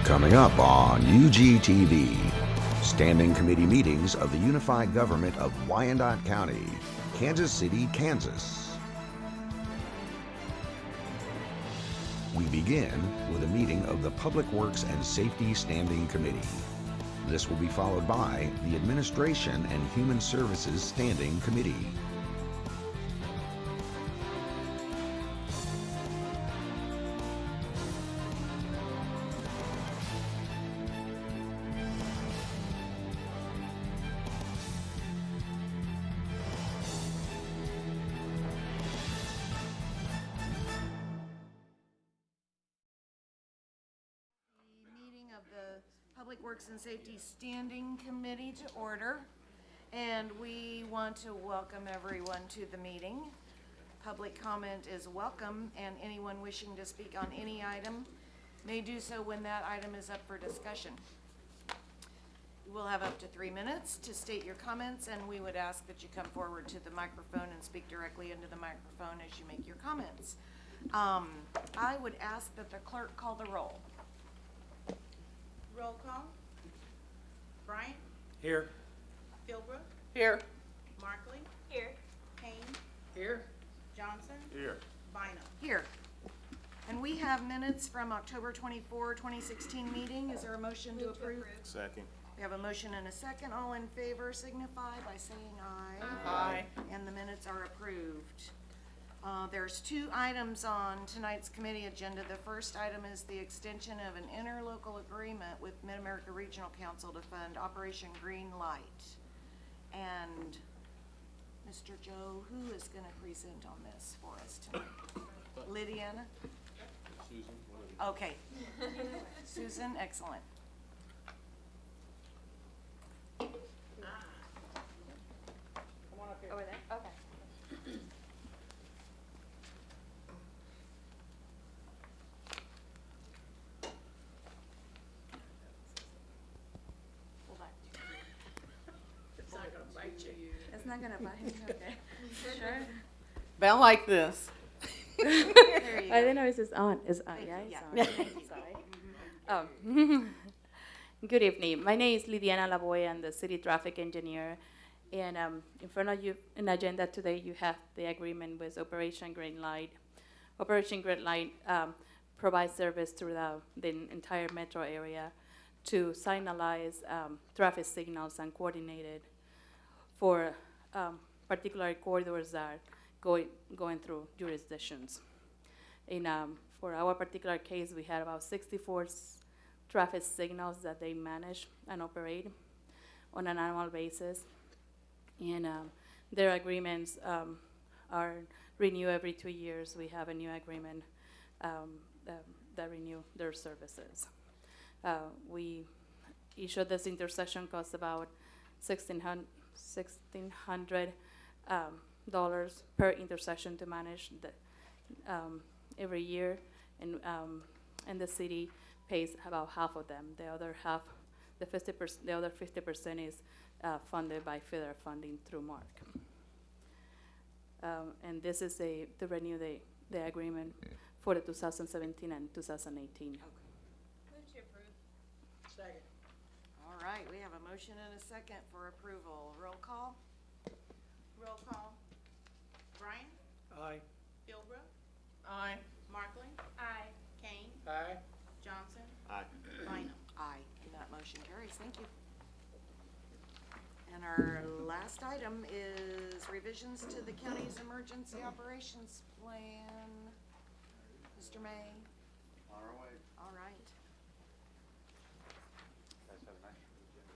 Coming up on UGTV, Standing Committee Meetings of the Unified Government of Wyandotte County, Kansas City, Kansas. We begin with a meeting of the Public Works and Safety Standing Committee. This will be followed by the Administration and Human Services Standing Committee. Meeting of the Public Works and Safety Standing Committee to order, and we want to welcome everyone to the meeting. Public comment is welcome, and anyone wishing to speak on any item may do so when that item is up for discussion. You will have up to 3 minutes to state your comments, and we would ask that you come forward to the microphone and speak directly into the microphone as you make your comments. I would ask that the clerk call the roll. Roll call. Bryant. Here. Philbrook. Here. Markley. Here. Kane. Here. Johnson. Here. Bynum. Here. And we have minutes from October 24, 2016 meeting. Is there a motion to approve? Second. We have a motion and a second. All in favor signify by saying aye. Aye. And the minutes are approved. There's 2 items on tonight's committee agenda. The first item is the extension of an interlocal agreement with Mid-America Regional Council to fund Operation Green Light. And Mr. Joe, who is going to present on this for us tonight? Lydiana? Susan. Okay. Susan, excellent. Over there? Okay. Hold on. It's not gonna bite you. It's not gonna bite me, okay. Sure. Bell like this. There you I go. didn't know it was on. It's on, Thank yeah, you, it's on. Sorry. Good evening. My name is Lidiana Lavoy. I'm the city traffic engineer. And in front of you, in the agenda today, you have the agreement with Operation Green Light. Operation Green Light provides service through the entire metro area to signalize traffic signals and coordinate it for particular corridors that are going through jurisdictions. For our particular case, we had about 64 traffic signals that they manage and operate on an annual basis. And their agreements are renewed every 2 years. We have a new agreement that renew their services. Each of this intersection costs about $1,600 per intersection to manage every year, and the city pays about half of them. The other half, the other 50% is funded by federal funding through MARC. And this is to renew the agreement for the 2017 and 2018. Move to approve. Second. All right, we have a motion and a second for approval. Roll call? Roll call. Bryant. Aye. Philbrook. Aye. Markley. Aye. Kane. Aye. Johnson. Aye. Bynum. Aye. That motion carries. Thank you. And our last item is revisions to the county's emergency operations plan. Mr. May? On our way. All right. Guys have a nice weekend.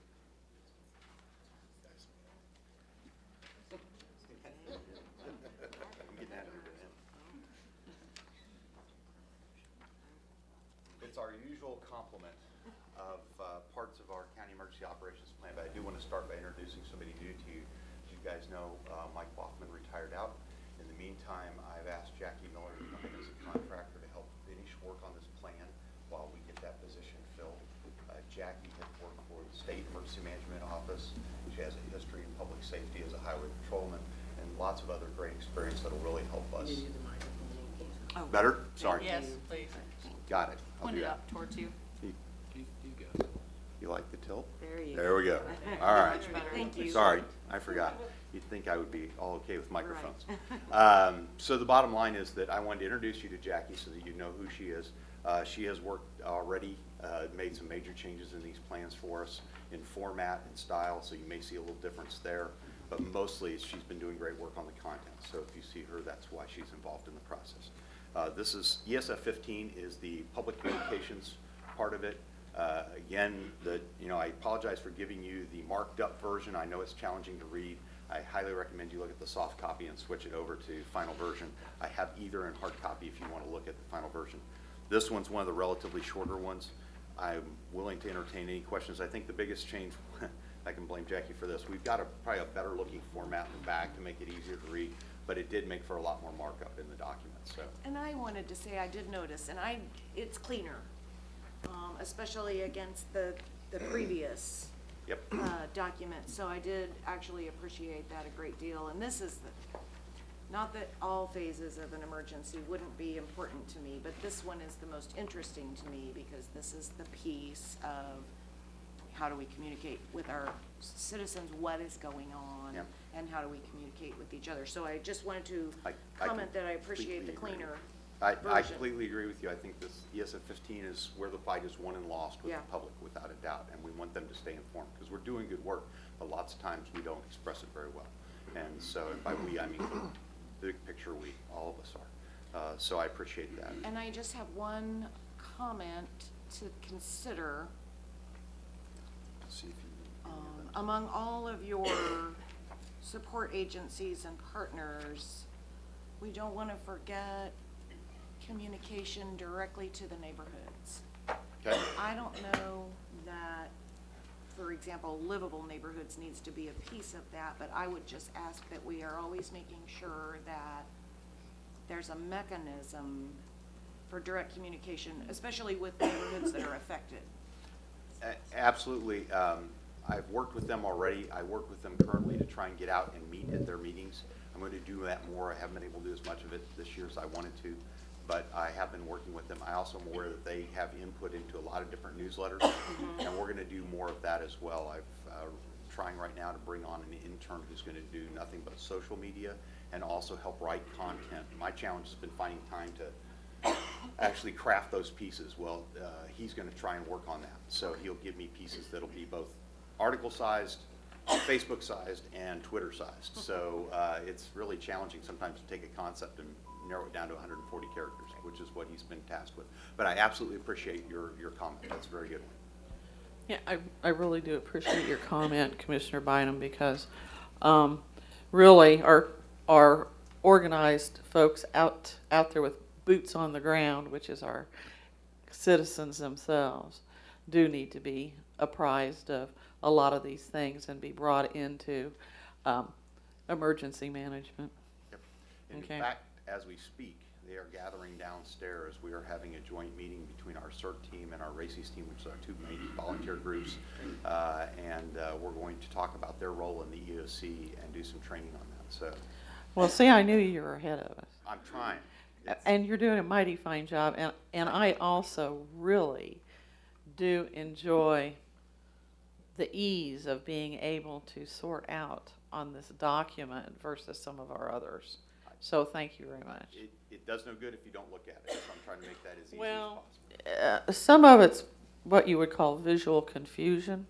Getting out of here, man. It's our usual complement of parts of our county emergency operations plan, but I do want to start by introducing somebody new to you. As you guys know, Mike Bachman retired out. In the meantime, I've asked Jackie Miller to come in as a contractor to help finish work on this plan while we get that position filled. Jackie had worked for the State Emergency Management Office. She has a history in public safety as a highway patrolman and lots of other great experience that'll really help us. Oh. Better? Sorry. Yes, please. Got it. I'll Point do it that. up towards you. You like the tilt? There you There we go. All right. Thank you. Sorry, I forgot. You'd think I would be all okay with microphones. So the bottom line is that I wanted to introduce you to Jackie so that you know who she is. She has worked already, made some major changes in these plans for us in format and style, so you may see a little difference there. But mostly, she's been doing great work on the content. So if you see her, that's why she's involved in the process. This is ESF 15 is the public communications part of it. Again, I apologize for giving you the marked up version. I know it's challenging to read. I highly recommend you look at the soft copy and switch it over to final version. I have either in hard copy if you want to look at the final version. This one's one of the relatively shorter ones. I'm willing to entertain any questions. I think the biggest change, I can blame Jackie for this, we've got probably a better looking format in the back to make it easier to read, but it did make for a lot more markup in the document. So. And I wanted to say, I did notice, and it's cleaner, especially against the previous Yep. document. So I did actually appreciate that a great deal. And this is not that all phases of an emergency wouldn't be important to me, but this one is the most interesting to me because this is the piece of how do we communicate with our citizens, what is going on, Yep. and how do we communicate with each other. So I just wanted to I comment that I appreciate the completely agree. cleaner I version. completely agree with you. I think this ESF 15 is where the fight is won and lost with Yeah. the public, without a doubt, and we want them to stay informed, because we're doing good work, but lots of times we don't express it very well. And so, and by we, I mean the big picture we, all of us are. So I appreciate that. And I just have one comment to consider. See if you. Among all of your support agencies and partners, we don't want to forget communication directly to the neighborhoods. Okay. I don't know that, for example, livable neighborhoods needs to be a piece of that, but I would just ask that we are always making sure that there's a mechanism for direct communication, especially with neighborhoods that are affected. Absolutely. I've worked with them already. I work with them currently to try and get out and meet at their meetings. I'm going to do that more. I haven't been able to do as much of it this year as I wanted to, but I have been working with them. I also am aware that they have input into a lot of different newsletters, and we're going to do more of that as well. I'm trying right now to bring on an intern who's going to do nothing but social media and also help write content. My challenge has been finding time to actually craft those pieces. Well, he's going to try and work on that. So he'll give me pieces that'll be both article-sized, Facebook-sized, and Twitter-sized. So it's really challenging sometimes to take a concept and narrow it down to 140 characters, which is what he's been tasked with. But I absolutely appreciate your comment. That's a very good one. Yeah, I really do appreciate your comment, Commissioner Bynum, because really our organized folks out there with boots on the ground, which is our citizens themselves, do need to be apprised of a lot of these things and be brought into emergency management. Yep. And Okay. in fact, as we speak, they are gathering downstairs. We are having a joint meeting between our CERT team and our RACES team, which is our two main volunteer groups, and we're going to talk about their role in the EOC and do some training on that. So, Well, see, I knew you were ahead of us. I'm trying. It's- And you're doing a mighty fine job, and I also really do enjoy the ease of being able to sort out on this document versus some of our others. So thank you very much. It does no good if you don't look at it, so I'm trying to make that as easy Well, as possible. some of it's what you would call visual confusion,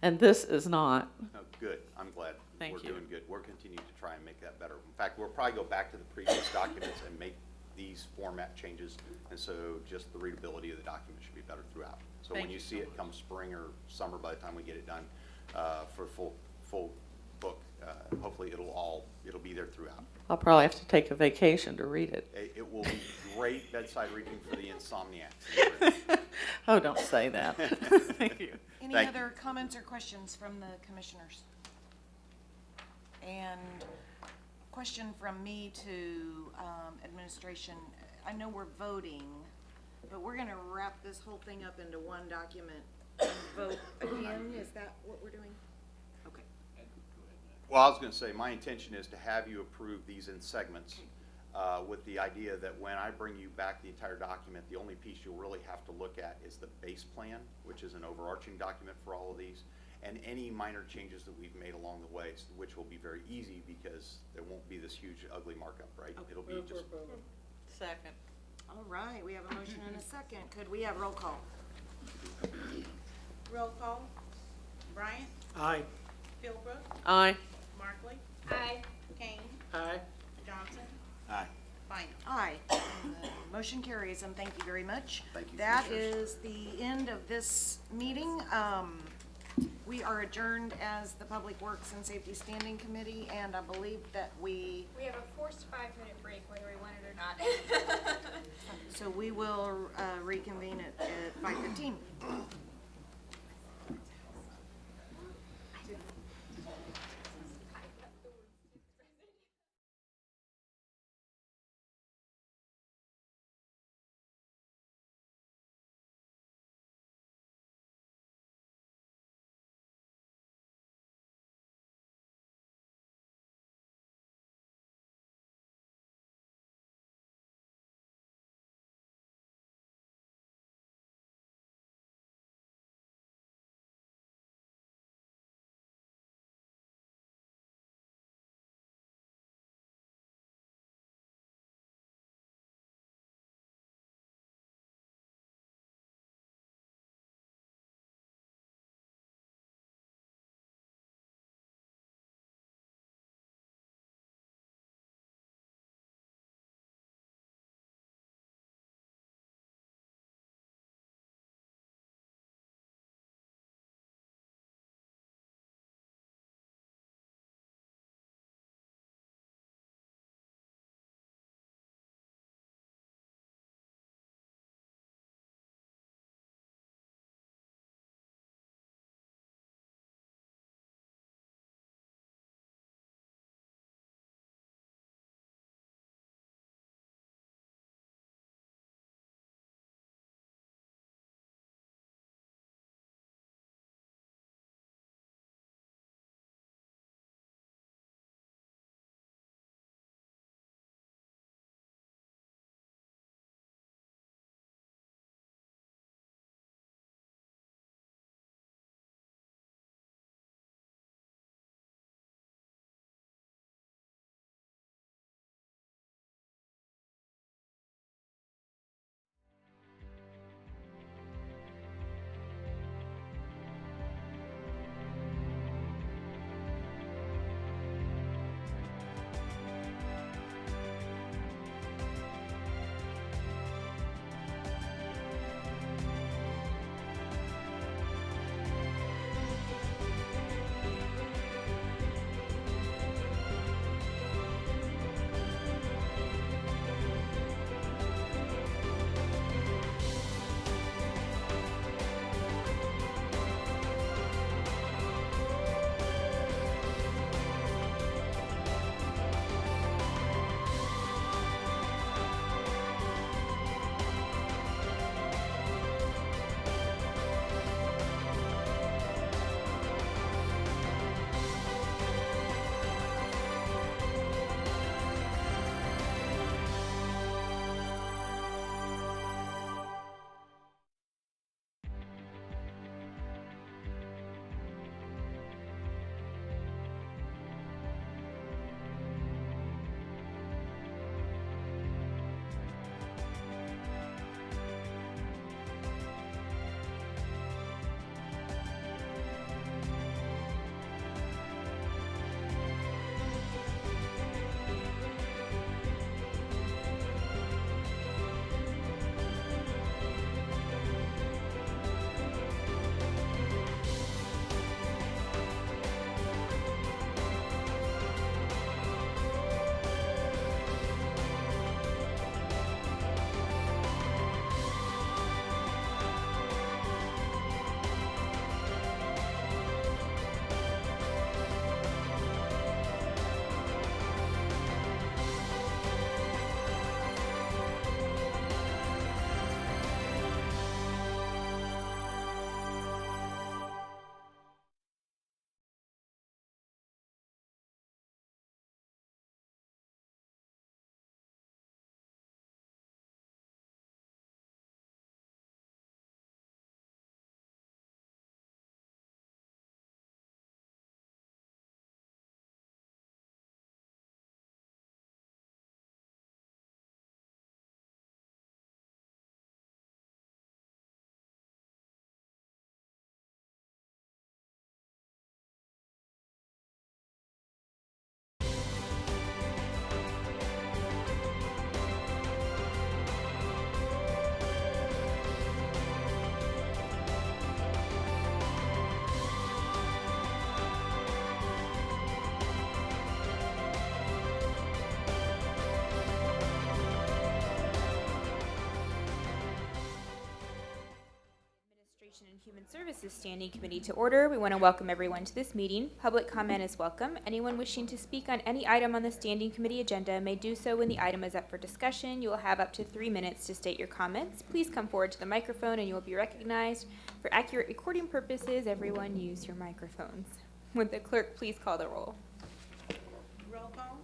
and this is not. No, good. I'm glad. Thank We're you. doing good. We're continuing to try and make that better. In fact, we'll probably go back to the previous documents and make these format changes, and so just the readability of the document should be better throughout. So Thank when you you see so it come spring or summer, by the time we get it done for full book, hopefully it'll be there throughout. I'll probably have to take a vacation to read it. It will be great bedside reading for the insomniacs. Oh, don't say that. Thank you. Any Thank other comments or questions from the commissioners? And question from me to administration. I know we're voting, but we're gonna wrap this whole thing up into one document and vote again? Is that what we're doing? Okay. Well, I was going to say, my intention is to have you approve these in segments. with the idea that when I bring you back the entire document, the only piece you'll really have to look at is the base plan, which is an overarching document for all of these, and any minor changes that we've made along the way, which will be very easy because there won't be this huge ugly markup, right? It'll be just, Second. All right, we have a motion and a second. Could we have roll call? Roll call. Bryant. Aye. Philbrook. Aye. Markley. Aye. Kane. Aye. Johnson. Aye. Bynum. Aye. Motion carries, and thank you very much. Thank you, That Commissioners. is the end of this meeting. We are adjourned as the Public Works and Safety Standing Committee, and I believe that We have a forced 5-minute break whether we want it or not. so we will reconvene at 5:15. Human Services Standing Committee to order. We want to welcome everyone to this meeting. Public comment is welcome. Anyone wishing to speak on any item on the Standing Committee agenda may do so when the item is up for discussion. You will have up to 3 minutes to state your comments. Please come forward to the microphone and you will be recognized. For accurate recording purposes, everyone use your microphones. Would the clerk please call the roll? Roll call.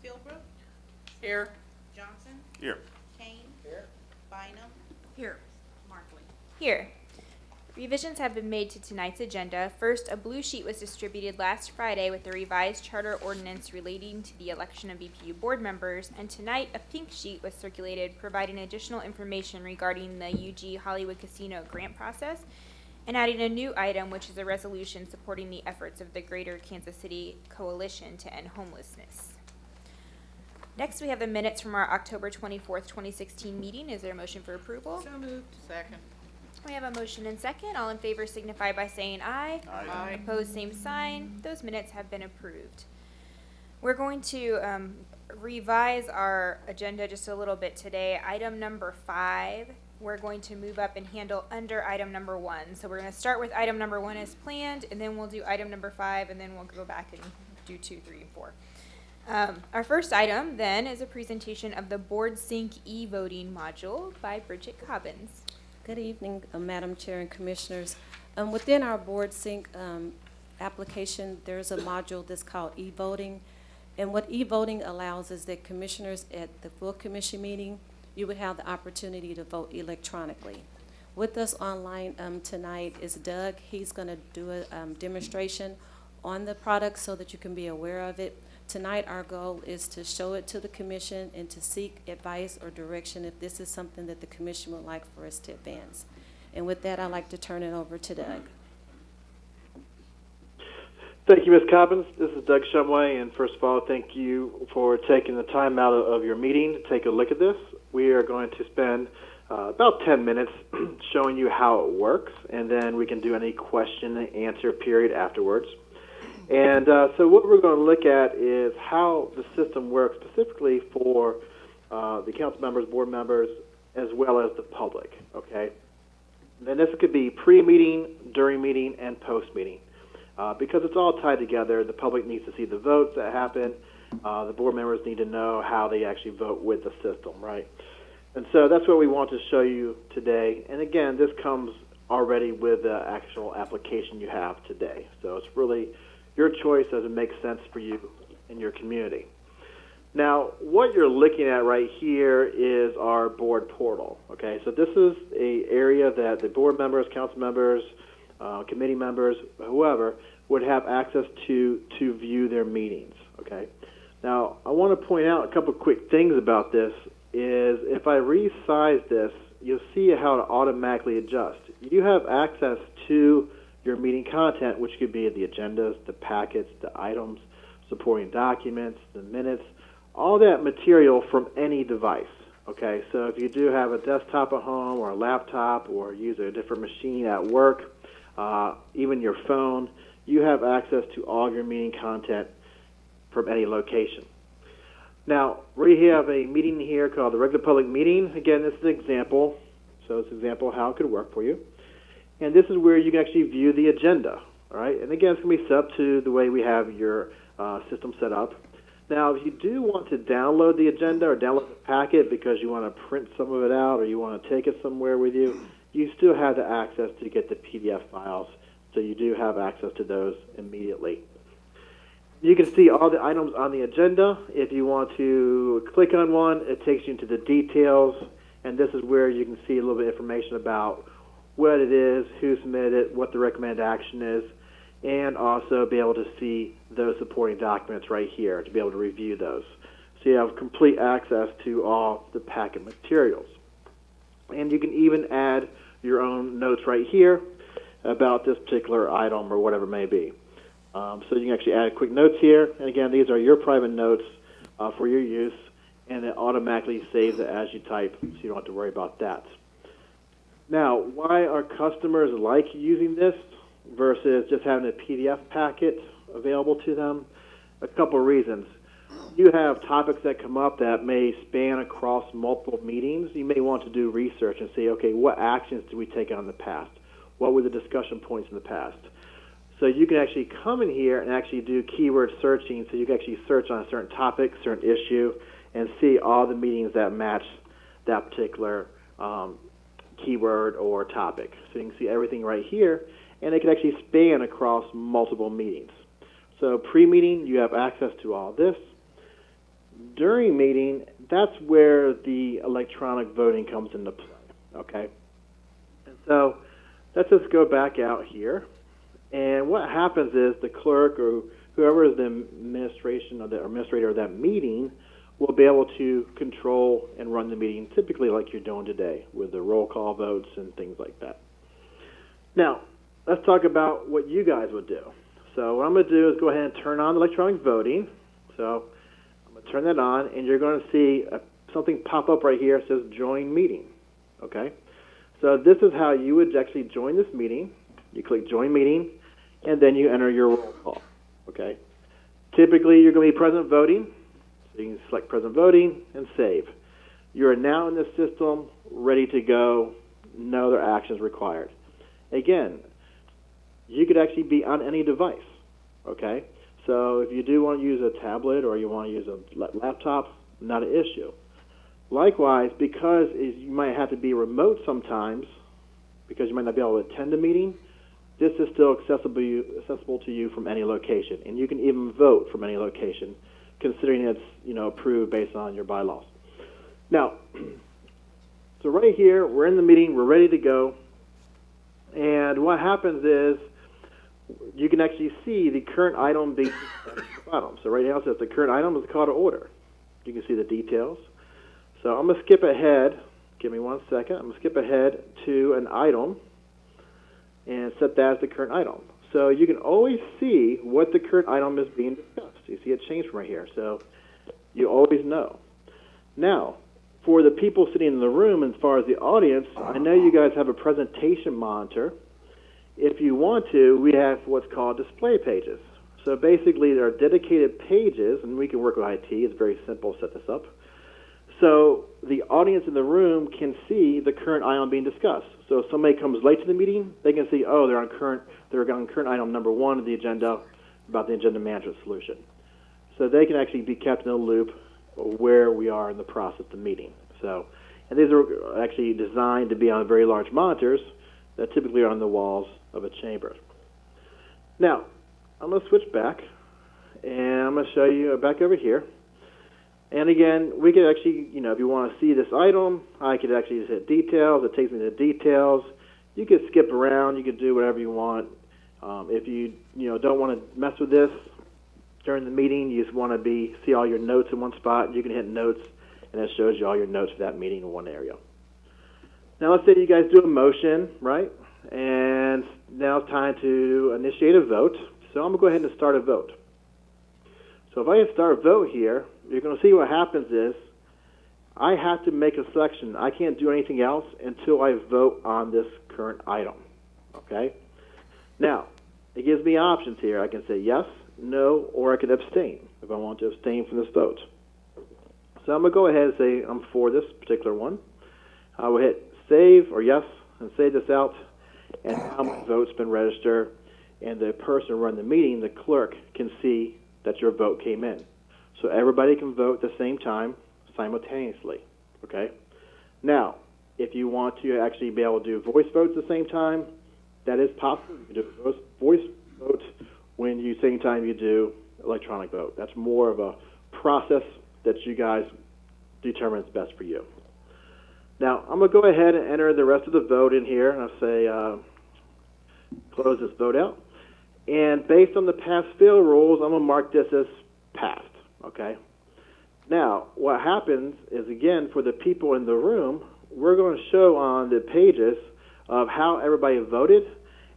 Philbrook, Here. Johnson, Here. Kane. Here. Bynum, Here. Markley. Here. Revisions have been made to tonight's agenda. First, a blue sheet was distributed last Friday with the revised charter ordinance relating to the election of BPU board members, and tonight a pink sheet was circulated providing additional information regarding the UG Hollywood Casino grant process and adding a new item, which is a resolution supporting the efforts of the Greater Kansas City Coalition to End Homelessness. Next, we have the minutes from our October 24th, 2016 meeting. Is there a motion for approval? So moved. Second. We have a motion and second. All in favor signify by saying aye. Aye. Opposed, same sign. Those minutes have been approved. We're going to revise our agenda just a little bit today. Item number 5, we're going to move up and handle under item number 1. So we're going to start with item number 1 as planned, and then we'll do item number 5, and then we'll go back and do 2, 3, and 4. Our first item then is a presentation of the Board Sync e-voting module by Bridget Cobbins. Good evening, Madam Chair and Commissioners. Within our Board Sync application, there's a module that's called e-voting. And what e-voting allows is that commissioners at the full commission meeting, you would have the opportunity to vote electronically. With us online tonight is Doug. He's going to do a demonstration on the product so that you can be aware of it. Tonight, our goal is to show it to the commission and to seek advice or direction if this is something that the commission would like for us to advance. And with that, I'd like to turn it over to Doug. Thank you, Ms. Cobbins. This is Doug Shumway, and first of all, thank you for taking the time out of your meeting to take a look at this. We are going to spend about 10 minutes showing you how it works, and then we can do any question and answer period afterwards. And so what we're going to look at is how the system works specifically for the council members, board members, as well as the public, okay? And this could be pre-meeting, during meeting, and post-meeting. Because it's all tied together, the public needs to see the votes that happen. The board members need to know how they actually vote with the system, right? And so that's what we want to show you today. And again, this comes already with the actual application you have today. So it's really your choice as it makes sense for you in your community. Now, what you're looking at right here is our board portal, okay? So this is an area that the board members, council members, committee members, whoever, would have access to view their meetings, okay? Now, I want to point out a couple quick things about this is if I resize this, you'll see how to automatically adjust. You have access to your meeting content, which could be the agendas, the packets, the items, supporting documents, the minutes, all that material from any device, okay? So if you do have a desktop at home or a laptop or use a different machine at work, even your phone, you have access to all your meeting content from any location. Now, we have a meeting here called the regular public meeting. Again, this is an example. So it's an example of how it could work for you. And this is where you can actually view the agenda, all right? And again, it's going to be set up to the way we have your system set up. Now, if you do want to download the agenda or download the packet because you want to print some of it out or you want to take it somewhere with you, you still have the access to get the PDF files. So you do have access to those immediately. You can see all the items on the agenda. If you want to click on one, it takes you into the details. And this is where you can see a little bit of information about what it is, who submitted it, what the recommended action is, and also be able to see those supporting documents right here to be able to review those. So you have complete access to all the packet materials. And you can even add your own notes right here about this particular item or whatever it may be. So you can actually add quick notes here. And again, these are your private notes for your use, and it automatically saves it as you type, so you don't have to worry about that. Now, why are customers like using this versus just having a PDF packet available to them? A couple of reasons. You have topics that come up that may span across multiple meetings. You may want to do research and say, okay, what actions did we take on in the past? what were the discussion points in the past. So you can actually come in here and actually do keyword searching, so you can actually search on a certain topic, certain issue, and see all the meetings that match that particular keyword or topic. So you can see everything right here, and it can actually span across multiple meetings. So pre-meeting, you have access to all this. During meeting, that's where the electronic voting comes into play, okay? And so let's just go back out here. And what happens is the clerk or whoever is the administration or the administrator of that meeting will be able to control and run the meeting typically like you're doing today with the roll call votes and things like that. Now, let's talk about what you guys would do. So what I'm going to do is go ahead and turn on electronic voting. So I'm going to turn that on, and you're going to see something pop up right here that says join meeting, okay? So this is how you would actually join this meeting. You click join meeting, and then you enter your roll call, okay? Typically, you're going to be present voting, so you can select present voting and save. You are now in the system, ready to go, no other actions required. Again, you could actually be on any device, okay? So if you do want to use a tablet or you want to use a laptop, not an issue. Likewise, because you might have to be remote sometimes, because you might not be able to attend a meeting, this is still accessible to you from any location, and you can even vote from any location, considering it's approved based on your bylaws. Now, so right here, we're in the meeting, we're ready to go, and what happens is you can actually see the current item being at the bottom. So right now it says the current item is a call to order. You can see the details. So I'm going to skip ahead. Give me 1 second. I'm going to skip ahead to an item and set that as the current item. So you can always see what the current item is being discussed. You see it changed from right here. So you always know. Now, for the people sitting in the room, as far as the audience, I know you guys have a presentation monitor. If you want to, we have what's called display pages. So basically, there are dedicated pages, and we can work with IT. It's very simple to set this up. So the audience in the room can see the current item being discussed. So if somebody comes late to the meeting, they can see, oh, they're on current item number 1 of the agenda about the agenda management solution. So they can actually be kept in the loop of where we are in the process of the meeting. So, and these are actually designed to be on very large monitors that typically are on the walls of a chamber. Now, I'm going to switch back, and I'm going to show you back over here. And again, we could actually, if you want to see this item, I could actually just hit details. It takes me to details. You could skip around. You could do whatever you want. If you, don't want to mess with this during the meeting, you just want to see all your notes in one spot, you can hit notes, and it shows you all your notes for that meeting in one area. Now let's say you guys do a motion, right? And now it's time to initiate a vote. So I'm going to go ahead and start a vote. So if I hit start a vote here, you're going to see what happens is I have to make a selection. I can't do anything else until I vote on this current item, okay? Now, it gives me options here. I can say yes, no, or I could abstain if I want to abstain from this vote. So I'm going to go ahead and say I'm for this particular one. I will hit save or yes and save this out, and now my vote's been registered, and the person running the meeting, the clerk, can see that your vote came in. So everybody can vote at the same time, simultaneously, okay? Now, if you want to actually be able to do voice votes at the same time, that is possible. You can do voice vote when you same time you do electronic vote. That's more of a process that you guys determine is best for you. Now, I'm going to go ahead and enter the rest of the vote in here, and I'll say close this vote out. And based on the pass-fail rules, I'm going to mark this as passed, okay? Now, what happens is, again, for the people in the room, we're going to show on the pages of how everybody voted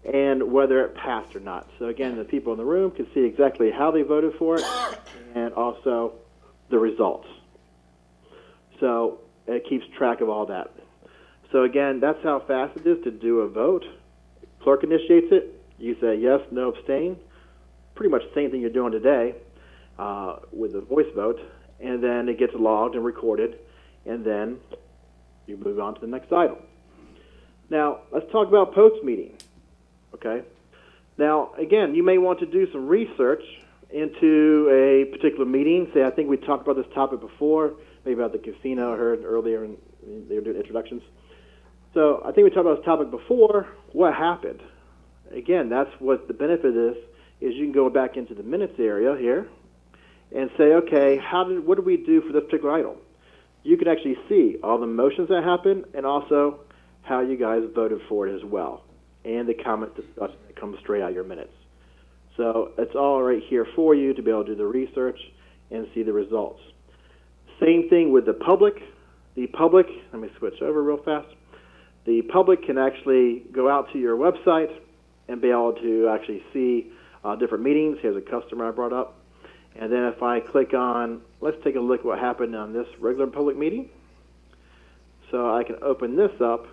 and whether it passed or not. So, again, the people in the room can see exactly how they voted for it and also the results. So it keeps track of all that. So, again, that's how fast it is to do a vote. Clerk initiates it. You say yes, no, abstain. Pretty much the same thing you're doing today with the voice vote. And then it gets logged and recorded. And then you move on to the next item. Now, let's talk about post-meeting. Okay? Now, again, you may want to do some research into a particular meeting. Say, I think we talked about this topic before, maybe about the casino I heard earlier, and they were doing introductions. So I think we talked about this topic before. What happened? Again, that's what the benefit is you can go back into the minutes area here and say, okay, what did we do for this particular item? You can actually see all the motions that happened and also how you guys voted for it as well, and the comment discussion that comes straight out of your minutes. So it's all right here for you to be able to do the research and see the results. Same thing with the public. The public, let me switch over real fast. The public can actually go out to your website and be able to actually see different meetings. Here's a customer I brought up. And then if I click on, let's take a look at what happened on this regular public meeting. So I can open this up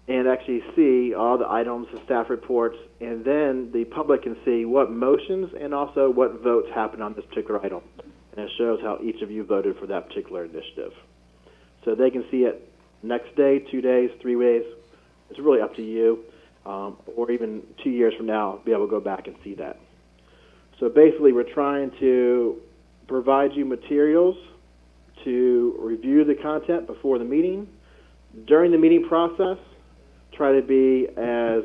and actually see all the items, the staff reports, and then the public can see what motions and also what votes happened on this particular item. And it shows how each of you voted for that particular initiative. So they can see it next day, 2 days, 3 days. It's really up to you. Or even 2 years from now, be able to go back and see that. So basically, we're trying to provide you materials to review the content before the meeting. During the meeting process, try to be as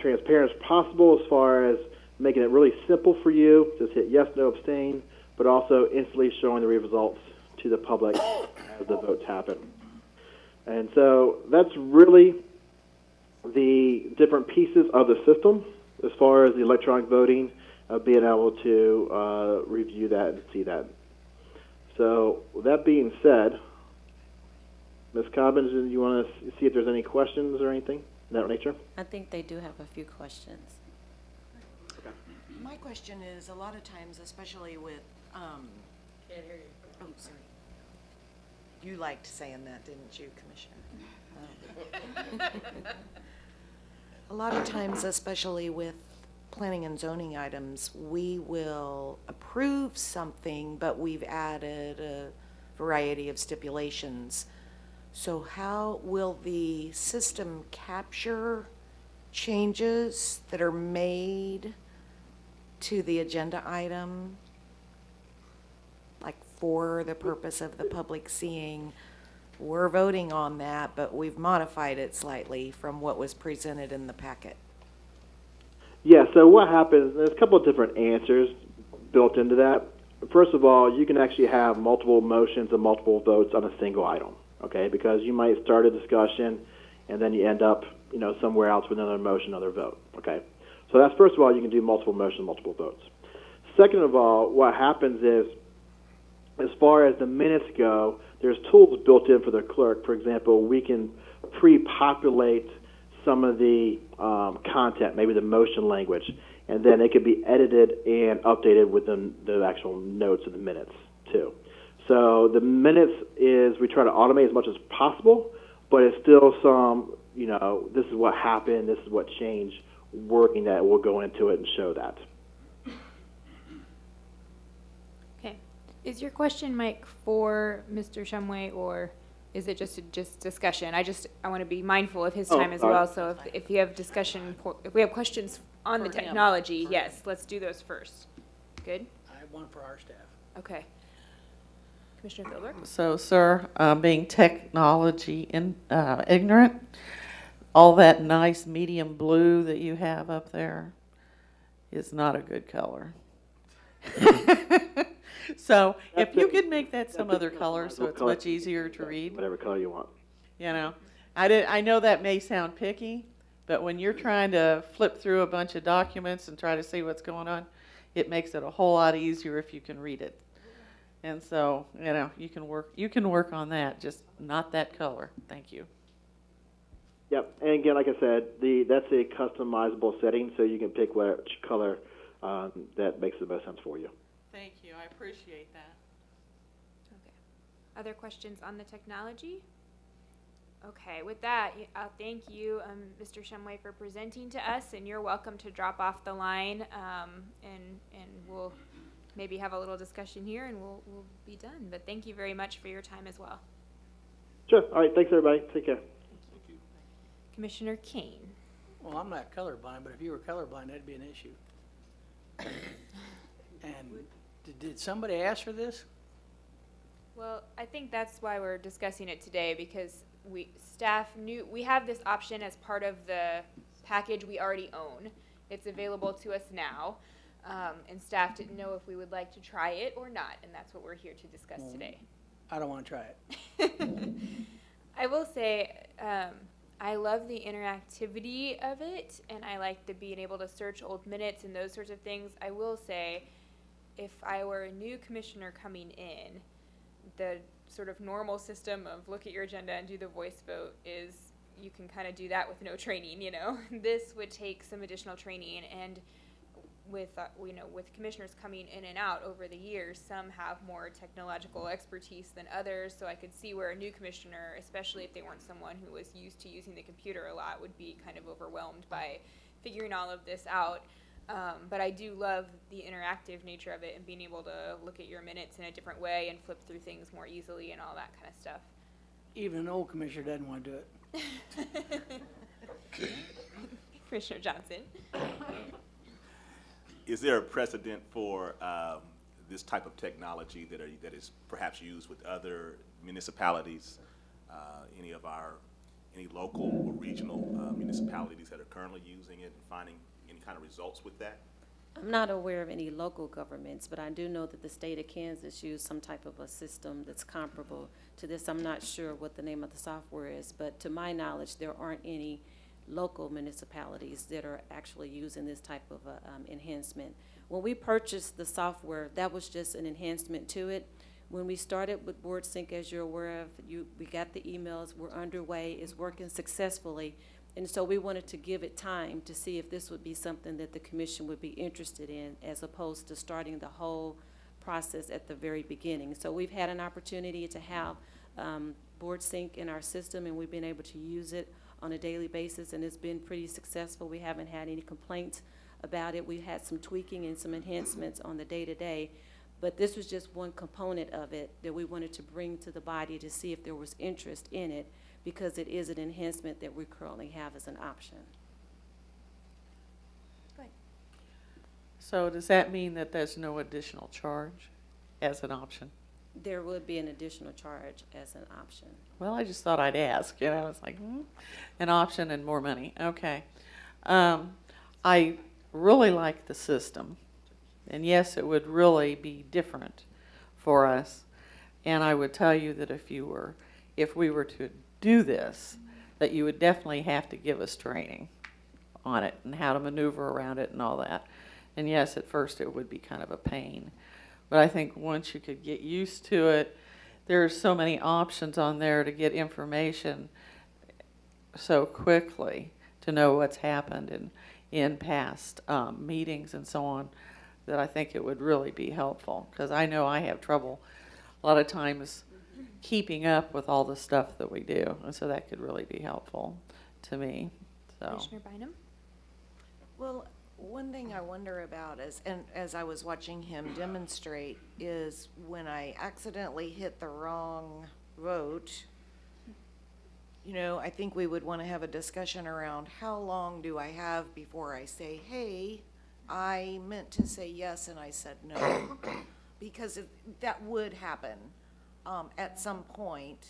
transparent as possible as far as making it really simple for you. Just hit yes, no, abstain, but also instantly showing the results to the public as the votes happen. And so that's really the different pieces of the system as far as the electronic voting, being able to review that and see that. So with that being said, Ms. Cobbins, do you want to see if there's any questions or anything of that nature? I think they do have a few questions. My question is, a lot of times, especially with, Can't hear you. Oh, sorry. You liked saying that, didn't you, Commissioner? A lot of times, especially with planning and zoning items, we will approve something, but we've added a variety of stipulations. So how will the system capture changes that are made to the agenda item, like for the purpose of the public seeing, we're voting on that, but we've modified it slightly from what was presented in the packet? Yeah, so what happens, there's a couple of different answers built into that. First of all, you can actually have multiple motions and multiple votes on a single item, okay? Because you might start a discussion and then you end up, somewhere else with another motion, another vote, okay? So that's, first of all, you can do multiple motions, multiple votes. Second of all, what happens is, as far as the minutes go, there's tools built in for the clerk. For example, we can pre-populate some of the content, maybe the motion language, and then it could be edited and updated within the actual notes of the minutes, too. So the minutes is, we try to automate as much as possible, but it's still some, this is what happened, this is what changed, wording that will go into it and show that. Okay. Is your question, Mike, for Mr. Shumway, or is it just discussion? I want to be mindful of his time as sorry. well. So if you have discussion, if we have questions on the For him. technology, yes, let's do those first. Good? I have one for our staff. Okay. Commissioner Philbrook? So, sir, being technology ignorant, all that nice medium blue that you have up there is not a good color. So if you could make that some other color so it's much easier to read. Whatever color you want. I know that may sound picky, but when you're trying to flip through a bunch of documents and try to see what's going on, it makes it a whole lot easier if you can read it. And so, you can work on that, just not that color. Thank you. Yep, and again, like I said, that's a customizable setting, so you can pick which color that makes the most sense for you. Thank you. I appreciate that. Okay. Other questions on the technology? Okay, with that, I'll thank you, Mr. Shumway, for presenting to us, and you're welcome to drop off the line, and we'll maybe have a little discussion here, and we'll be done. But thank you very much for your time as well. Sure. All right. Thanks, everybody. Take care. Commissioner Kane. Well, I'm not colorblind, but if you were colorblind, that'd be an issue. And did somebody ask for this? Well, I think that's why we're discussing it today, because staff knew, we have this option as part of the package we already own. It's available to us now, and staff didn't know if we would like to try it or not, and that's what we're here to discuss today. I don't want to try it. I will say, I love the interactivity of it, and I like the being able to search old minutes and those sorts of things. I will say, if I were a new commissioner coming in, the sort of normal system of look at your agenda and do the voice vote is you can kind of do that with no training, you know. This would take some additional training, and with with commissioners coming in and out over the years, some have more technological expertise than others, so I could see where a new commissioner, especially if they weren't someone who was used to using the computer a lot, would be kind of overwhelmed by figuring all of this out. But I do love the interactive nature of it and being able to look at your minutes in a different way and flip through things more easily and all that kind of stuff. Even an old commissioner doesn't want to do it. Commissioner Johnson. Is there a precedent for this type of technology that is perhaps used with other municipalities, any local or regional municipalities that are currently using it and finding any kind of results with that? I'm not aware of any local governments, but I do know that the state of Kansas used some type of a system that's comparable to this. I'm not sure what the name of the software is, but to my knowledge, there aren't any local municipalities that are actually using this type of enhancement. When we purchased the software, that was just an enhancement to it. When we started with BoardSync, as you're aware of, we got the emails, we're underway, it's working successfully. And so we wanted to give it time to see if this would be something that the commission would be interested in, as opposed to starting the whole process at the very beginning. So we've had an opportunity to have BoardSync in our system, and we've been able to use it on a daily basis, and it's been pretty successful. We haven't had any complaints about it. We've had some tweaking and some enhancements on the day-to-day, but this was just one component of it that we wanted to bring to the body to see if there was interest in it, because it is an enhancement that we currently have as an option. Go ahead. So does that mean that there's no additional charge as an option? There would be an additional charge as an option. Well, I just thought I'd ask, it's like, an option and more money, okay. I really like the system, and yes, it would really be different for us, and I would tell you that if we were to do this, that you would definitely have to give us training on it and how to maneuver around it and all that. And yes, at first it would be kind of a pain. But I think once you could get used to it, there's so many options on there to get information so quickly to know what's happened in past meetings and so on, that I think it would really be helpful. Because I know I have trouble a lot of times keeping up with all the stuff that we do. And so that could really be helpful to me. So. Commissioner Bynum? Well, one thing I wonder about is, and as I was watching him demonstrate, is when I accidentally hit the wrong vote, I think we would want to have a discussion around how long do I have before I say, hey, I meant to say yes and I said no. Because that would happen at some point.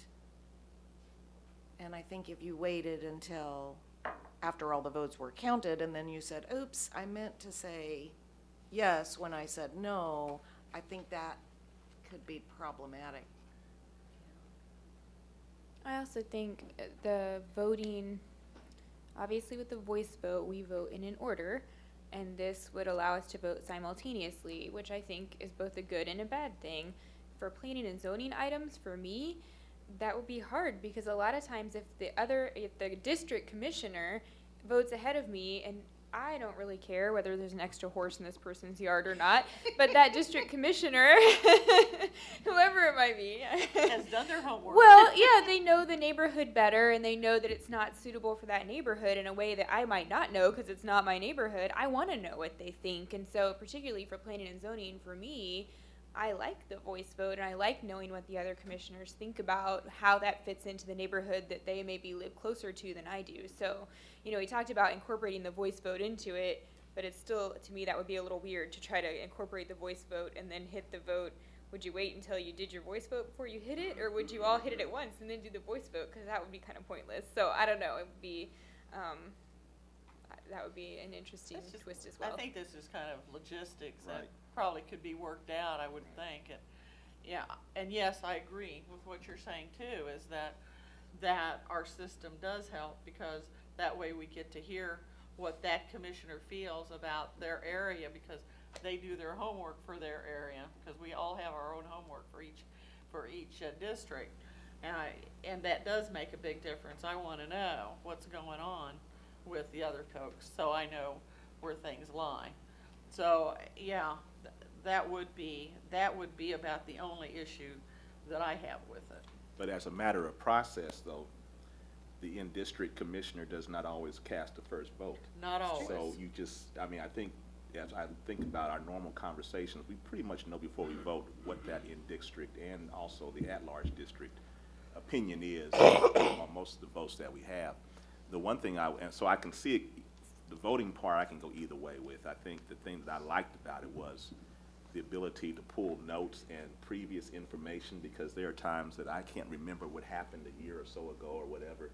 And I think if you waited until after all the votes were counted, and then you said, oops, I meant to say yes when I said no, I think that could be problematic. I also think the voting, obviously with the voice vote, we vote in an order, and this would allow us to vote simultaneously, which I think is both a good and a bad thing. For planning and zoning items, for me, that would be hard, because a lot of times if the district commissioner votes ahead of me, and I don't really care whether there's an extra horse in this person's yard or not, but that district commissioner, whoever it might be, has done their homework. Well, yeah, they know the neighborhood better, and they know that it's not suitable for that neighborhood in a way that I might not know because it's not my neighborhood. I want to know what they think, and so particularly for planning and zoning, for me, I like the voice vote, and I like knowing what the other commissioners think about how that fits into the neighborhood that they maybe live closer to than I do. So, you know, we talked about incorporating the voice vote into it, but it's still, to me, that would be a little weird to try to incorporate the voice vote and then hit the vote. Would you wait until you did your voice vote before you hit it, or would you all hit it at once and then do the voice vote? Because that would be kind of pointless. So I don't know. It would be, that would be an interesting That's just- twist as well. I think this is kind of logistics that Right. probably could be worked out, I would think. And, yeah, and yes, I agree with what you're saying too, is that our system does help, because that way we get to hear what that commissioner feels about their area, because they do their homework for their area, because we all have our own homework for each district. And that does make a big difference. I want to know what's going on with the other folks, so I know where things lie. So, yeah, that would be about the only issue that I have with it. But as a matter of process, though, the in-district commissioner does not always cast the first vote. Not always. So you just, I mean, I think, as I think about our normal conversations, we pretty much know before we vote what that in-district and also the at-large district opinion is on most of the votes that we have. The one thing and so I can see it, the voting part I can go either way with. I think the thing that I liked about it was the ability to pull notes and previous information, because there are times that I can't remember what happened a year or so ago or whatever,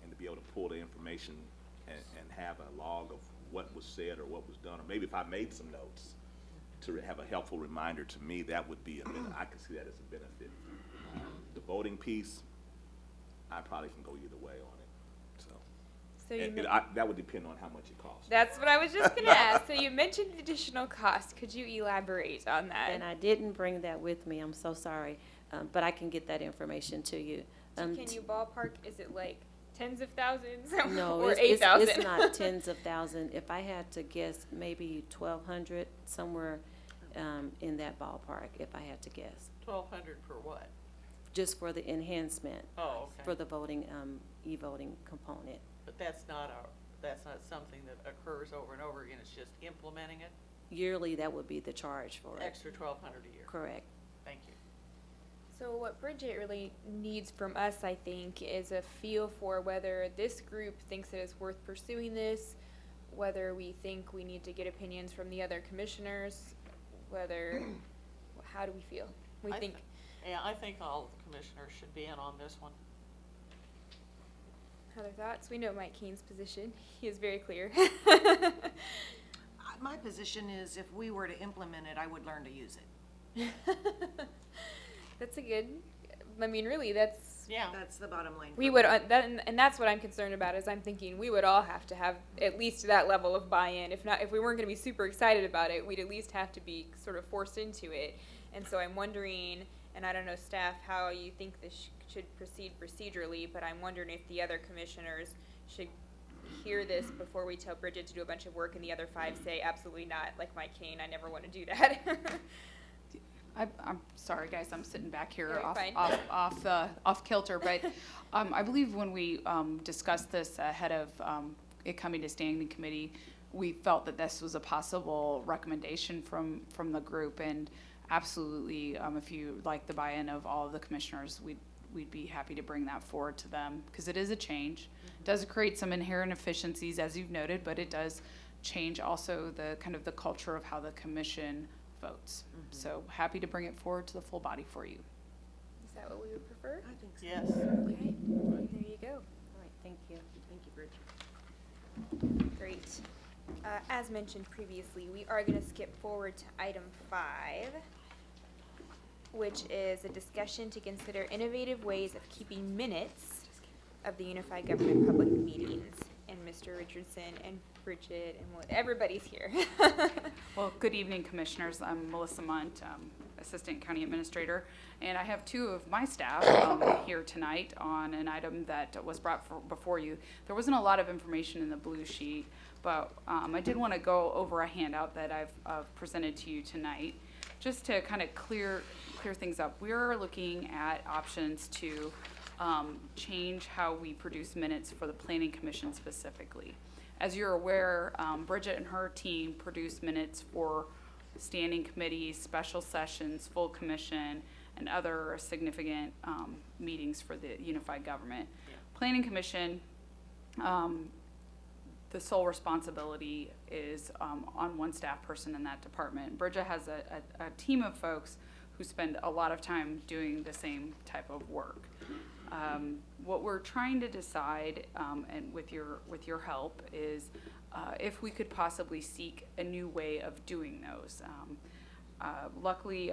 and to be able to pull the information and have a log of what was said or what was done, or maybe if I made some notes to have a helpful reminder to me, that would be I could see that as a benefit. The voting piece, I probably can go either way on it. So you that would depend on how much it costs. That's what I was just going to ask. So you mentioned the additional cost. Could you elaborate on that? And I didn't bring that with me, I'm so sorry, but I can get that information to you. Can you ballpark? Is it like tens of thousands No, or it's 8,000? not tens of thousands. If I had to guess, maybe 1,200, somewhere in that ballpark, if I had to guess. 1,200 for what? Just for the enhancement, Oh, okay. for the voting, e-voting component. But that's not something that occurs over and over again, it's just implementing it? Yearly, that would be the charge for it. Extra 1,200 a year? Correct. Thank you. So what Bridget really needs from us, I think, is a feel for whether this group thinks that it's worth pursuing this, whether we think we need to get opinions from the other commissioners, how do we feel? Yeah, I think all the commissioners should be in on this one. Other thoughts? We know Mike Keene's position. He is very clear. My position is if we were to implement it, I would learn to use it. That's a good, I mean, really, that's, Yeah. That's the bottom line. we would, and that's what I'm concerned about, is I'm thinking we would all have to have at least that level of buy-in. If we weren't gonna be super excited about it, we'd at least have to be sort of forced into it. And so I'm wondering, and I don't know, staff, how you think this should proceed procedurally, but I'm wondering if the other commissioners should hear this before we tell Bridget to do a bunch of work and the other 5 say, absolutely not, like Mike Kane, I never want to do that. I'm sorry, guys, I'm sitting back here Yeah, you're fine. off kilter, but I believe when we discussed this ahead of it coming to standing committee, we felt that this was a possible recommendation from the group, and absolutely, if you like the buy-in of all of the commissioners, we'd be happy to bring that forward to them, because it is a change. It does create some inherent efficiencies, as you've noted, but it does change also the kind of the culture of how the commission votes. So happy to bring it forward to the full body for you. Is that what we would prefer? I think so. Yes. Okay, there you go. All right, thank you. Thank you, Bridget. Great. As mentioned previously, we are going to skip forward to item 5, which is a discussion to consider innovative ways of keeping minutes of the Unified Government Public Meetings. And Mr. Richardson and Bridget and everybody's here. Well, good evening, Commissioners. I'm Melissa Munt, Assistant County Administrator, and I have 2 of my staff here tonight on an item that was brought before you. There wasn't a lot of information in the blue sheet, but I did want to go over a handout that I've presented to you tonight, just to kind of clear things up. We're looking at options to change how we produce minutes for the Planning Commission specifically. As you're aware, Bridget and her team produce minutes for standing committees, special sessions, full commission, and other significant meetings for the unified government. Planning Commission, the sole responsibility is on one staff person in that department. Bridget has a team of folks who spend a lot of time doing the same type of work. What we're trying to decide, and with your help, is if we could possibly seek a new way of doing those. Luckily,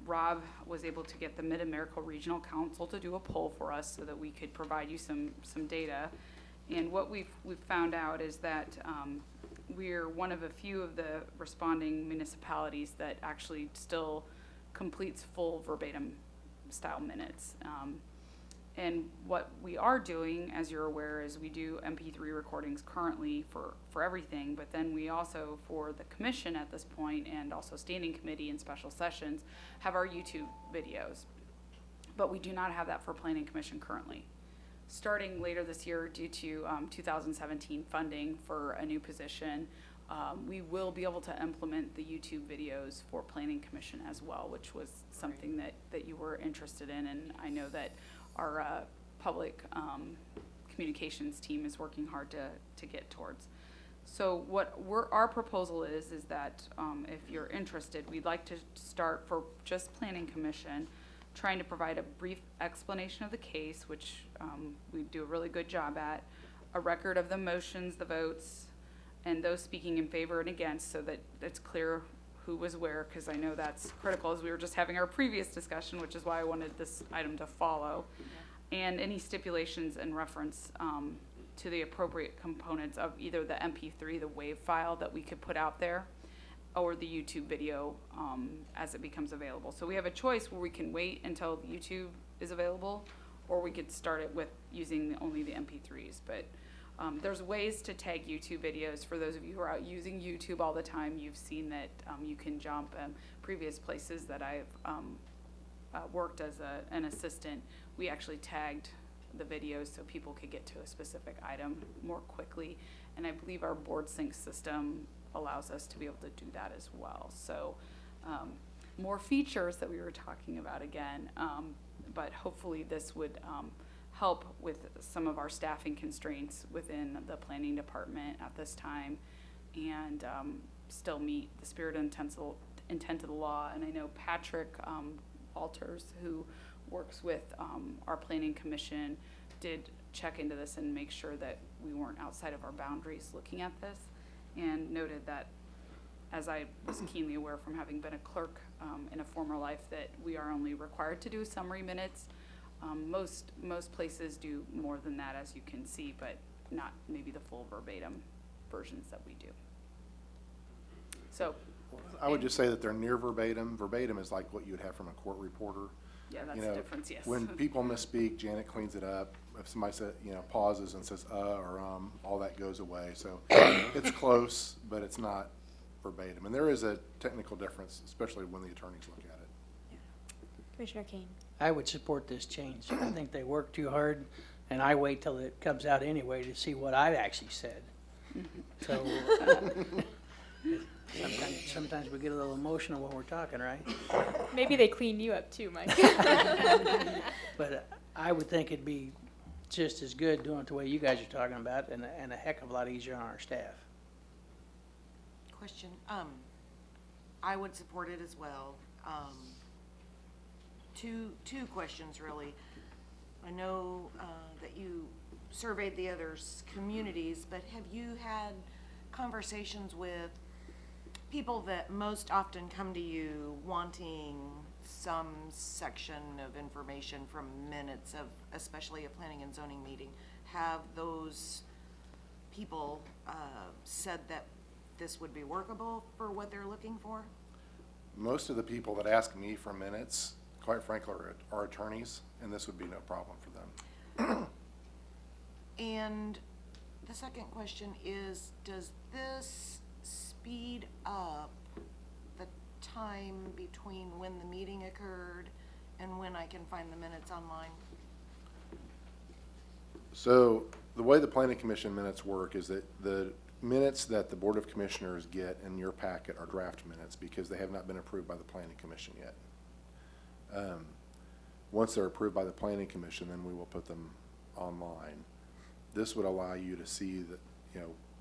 Rob was able to get the Mid-America Regional Council to do a poll for us so that we could provide you some data. And what we've found out is that we're one of a few of the responding municipalities that actually still completes full verbatim style minutes. And what we are doing, as you're aware, is we do MP3 recordings currently for everything, but then we also, for the commission at this point, and also standing committee and special sessions, have our YouTube videos. But we do not have that for Planning Commission currently. Starting later this year, due to 2017 funding for a new position, we will be able to implement the YouTube videos for Planning Commission as well, which was something that you were interested in, and I know that our public communications team is working hard to get towards. So what our proposal is that if you're interested, we'd like to start for just Planning Commission, trying to provide a brief explanation of the case, which we do a really good job at, a record of the motions, the votes, and those speaking in favor and against, so that it's clear who was where, because I know that's critical, as we were just having our previous discussion, which is why I wanted this item to follow, and any stipulations and reference to the appropriate components of either the MP3, the WAV file that we could put out there, or the YouTube video as it becomes available. So we have a choice where we can wait until YouTube is available, or we could start it with using only the MP3s. But there's ways to tag YouTube videos. For those of you who are out using YouTube all the time, you've seen that you can jump previous places that I've worked as an assistant. We actually tagged the videos so people could get to a specific item more quickly. And I believe our board sync system allows us to be able to do that as well. So more features that we were talking about again, but hopefully this would help with some of our staffing constraints within the planning department at this time, and still meet the spirit and intent of the law. And I know Patrick Alters, who works with our planning commission, did check into this and make sure that we weren't outside of our boundaries looking at this, and noted that, as I was keenly aware from having been a clerk in a former life, that we are only required to do summary minutes. Most places do more than that, as you can see, but not maybe the full verbatim versions that we do. So I would just say that they're near verbatim. Verbatim is like what you would have from a court reporter. yeah, that's the difference, yes. When people misspeak, Janet cleans it up. If somebody said, pauses and says or all that goes away. So it's close, but it's not verbatim. And there is a technical difference, especially when the attorneys look at it. Commissioner Kane. I would support this change. I think they work too hard, and I wait till it comes out anyway to see what I've actually said. So sometimes we get a little emotional when we're talking, right? Maybe they clean you up too, Mike. But I would think it'd be just as good doing it the way you guys are talking about, and a heck of a lot easier on our staff. Question, I would support it as well. Two questions really. I know that you surveyed the other communities, but have you had conversations with people that most often come to you wanting some section of information from minutes of, especially a planning and zoning meeting? Have those people said that this would be workable for what they're looking for? Most of the people that ask me for minutes, quite frankly, are attorneys, and this would be no problem for them. And the second question is, does this speed up the time between when the meeting occurred and when I can find the minutes online? So the way the planning commission minutes work is that the minutes that the Board of Commissioners get in your packet are draft minutes because they have not been approved by the Planning Commission yet. Once they're approved by the Planning Commission, then we will put them online. This would allow you to see that,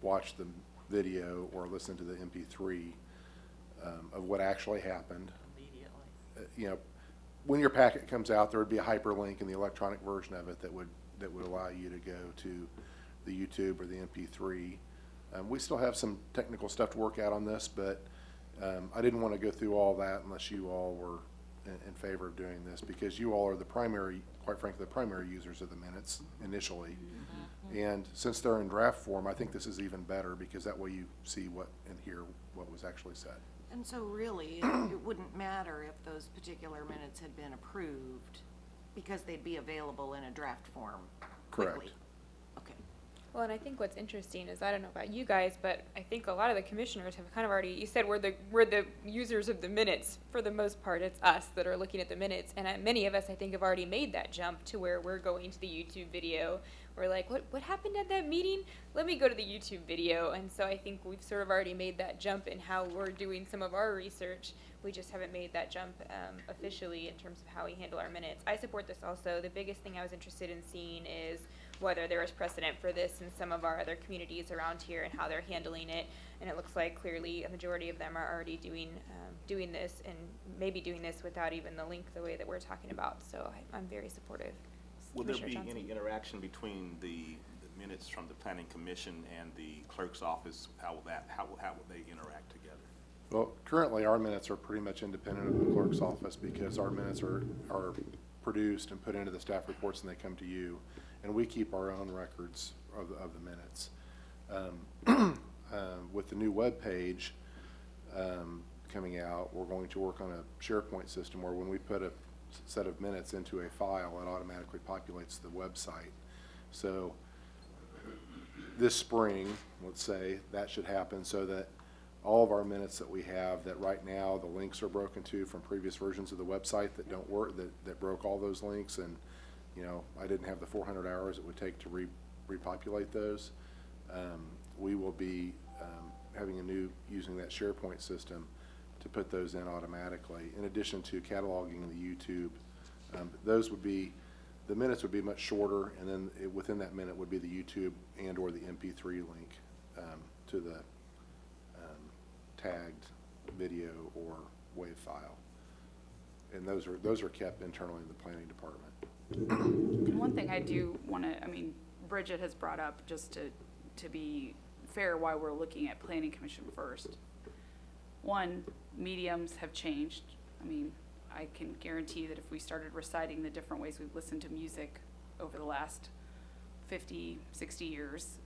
watch the video or listen to the MP3 of what actually happened. Immediately. When your packet comes out, there would be a hyperlink in the electronic version of it that would allow you to go to the YouTube or the MP3. We still have some technical stuff to work out on this, but I didn't want to go through all that unless you all were in favor of doing this, because you all are the primary, quite frankly, the primary users of the minutes initially. And since they're in draft form, I think this is even better, because that way you see what and hear what was actually said. And so really, it wouldn't matter if those particular minutes had been approved, because they'd be available in a draft form quickly. Correct. Okay. Well, and I think what's interesting is, I don't know about you guys, but I think a lot of the commissioners have kind of already, you said we're the users of the minutes. For the most part, it's us that are looking at the minutes. And many of us, I think, have already made that jump to where we're going to the YouTube video. We're like, what happened at that meeting? Let me go to the YouTube video. And so I think we've sort of already made that jump in how we're doing some of our research. We just haven't made that jump officially in terms of how we handle our minutes. I support this also. The biggest thing I was interested in seeing is whether there is precedent for this in some of our other communities around here and how they're handling it. And it looks like clearly a majority of them are already doing this, and maybe doing this without even the link the way that we're talking about. So I'm very supportive. Will there be Commissioner Johnson? any interaction between the minutes from the Planning Commission and the clerk's office? How will they interact together? Well, currently, our minutes are pretty much independent of the clerk's office, because our minutes are produced and put into the staff reports, and they come to you, and we keep our own records of the minutes. With the new web page coming out, we're going to work on a SharePoint system where when we put a set of minutes into a file, it automatically populates the website. So this spring, let's say, that should happen, so that all of our minutes that we have, that right now the links are broken to from previous versions of the website that don't work, that broke all those links, and I didn't have the 400 hours it would take to repopulate those. We will be using that SharePoint system to put those in automatically, in addition to cataloging the YouTube. The minutes would be much shorter, and then within that minute would be the YouTube and or the MP3 link to the tagged video or WAV file. And those are kept internally in the planning department. And one thing I do want to, Bridget has brought up, just to be fair, why we're looking at Planning Commission first. One, mediums have changed. I can guarantee that if we started reciting the different ways we've listened to music over the last 50, 60 years,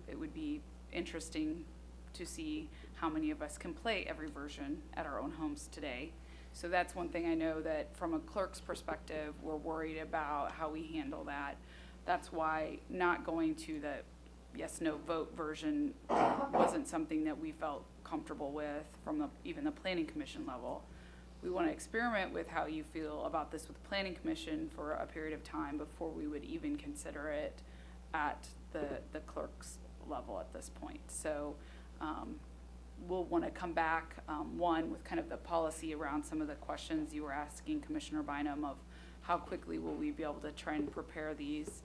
it would be interesting to see how many of us can play every version at our own homes today. So that's one thing I know that from a clerk's perspective, we're worried about how we handle that. That's why not going to the yes, no vote version wasn't something that we felt comfortable with from even the Planning Commission level. We want to experiment with how you feel about this with the Planning Commission for a period of time before we would even consider it at the clerk's level at this point. So we'll want to come back, one, with kind of the policy around some of the questions you were asking Commissioner Bynum of how quickly will we be able to try and prepare these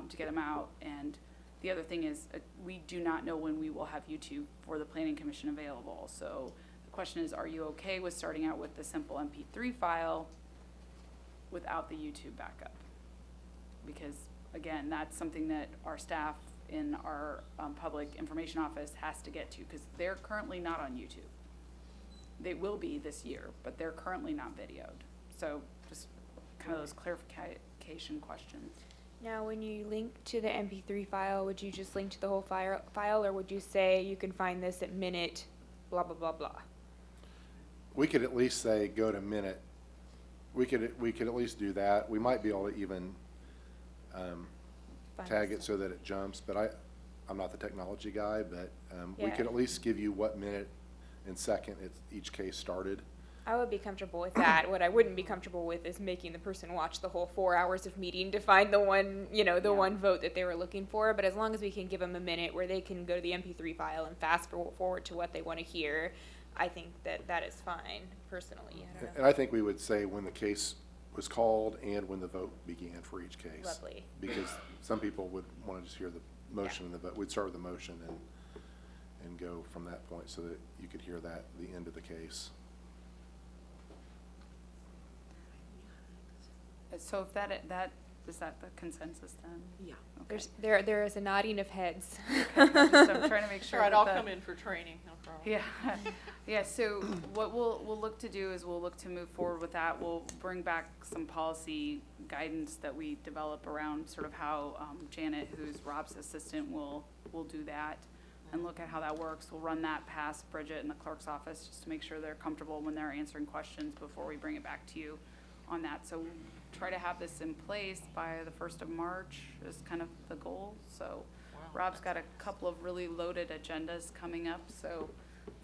to get them out. And the other thing is we do not know when we will have YouTube for the Planning Commission available. So the question is, are you okay with starting out with the simple MP3 file without the YouTube backup? Because again, that's something that our staff in our public information office has to get to, because they're currently not on YouTube. They will be this year, but they're currently not videoed. So just kind of those clarification questions. Now, when you link to the MP3 file, would you just link to the whole file, or would you say you can find this at minute blah, blah, blah, blah? We could at least say go to minute. We could at least do that. We might be able to even tag it so that it jumps, but I'm not the technology guy, but we could at least give you what minute and second each case started. I would be comfortable with that. What I wouldn't be comfortable with is making the person watch the whole 4 hours of meeting to find the one, one vote that they were looking for. But as long as we can give them a minute where they can go to the MP3 file and fast forward to what they want to hear, I think that is fine, personally. I don't know. And I think we would say when the case was called and when the vote began for each case. Lovely. Because some people would want to just hear the motion and the vote. We'd start with the motion and go from that point so that you could hear that, the end of the case. So if that is that the consensus then? Yeah. Okay. There is a nodding of heads. I'm trying to make sure. All right, that I'll the- come in for training, no problem. Yeah, yeah, so what we'll look to do is we'll look to move forward with that. We'll bring back some policy guidance that we develop around sort of how Janet, who's Rob's assistant, will do that and look at how that works. We'll run that past Bridget in the clerk's office just to make sure they're comfortable when they're answering questions before we bring it back to you on that. So try to have this in place by the 1st of March is kind of the goal. So Rob's got a couple of really loaded agendas coming up, so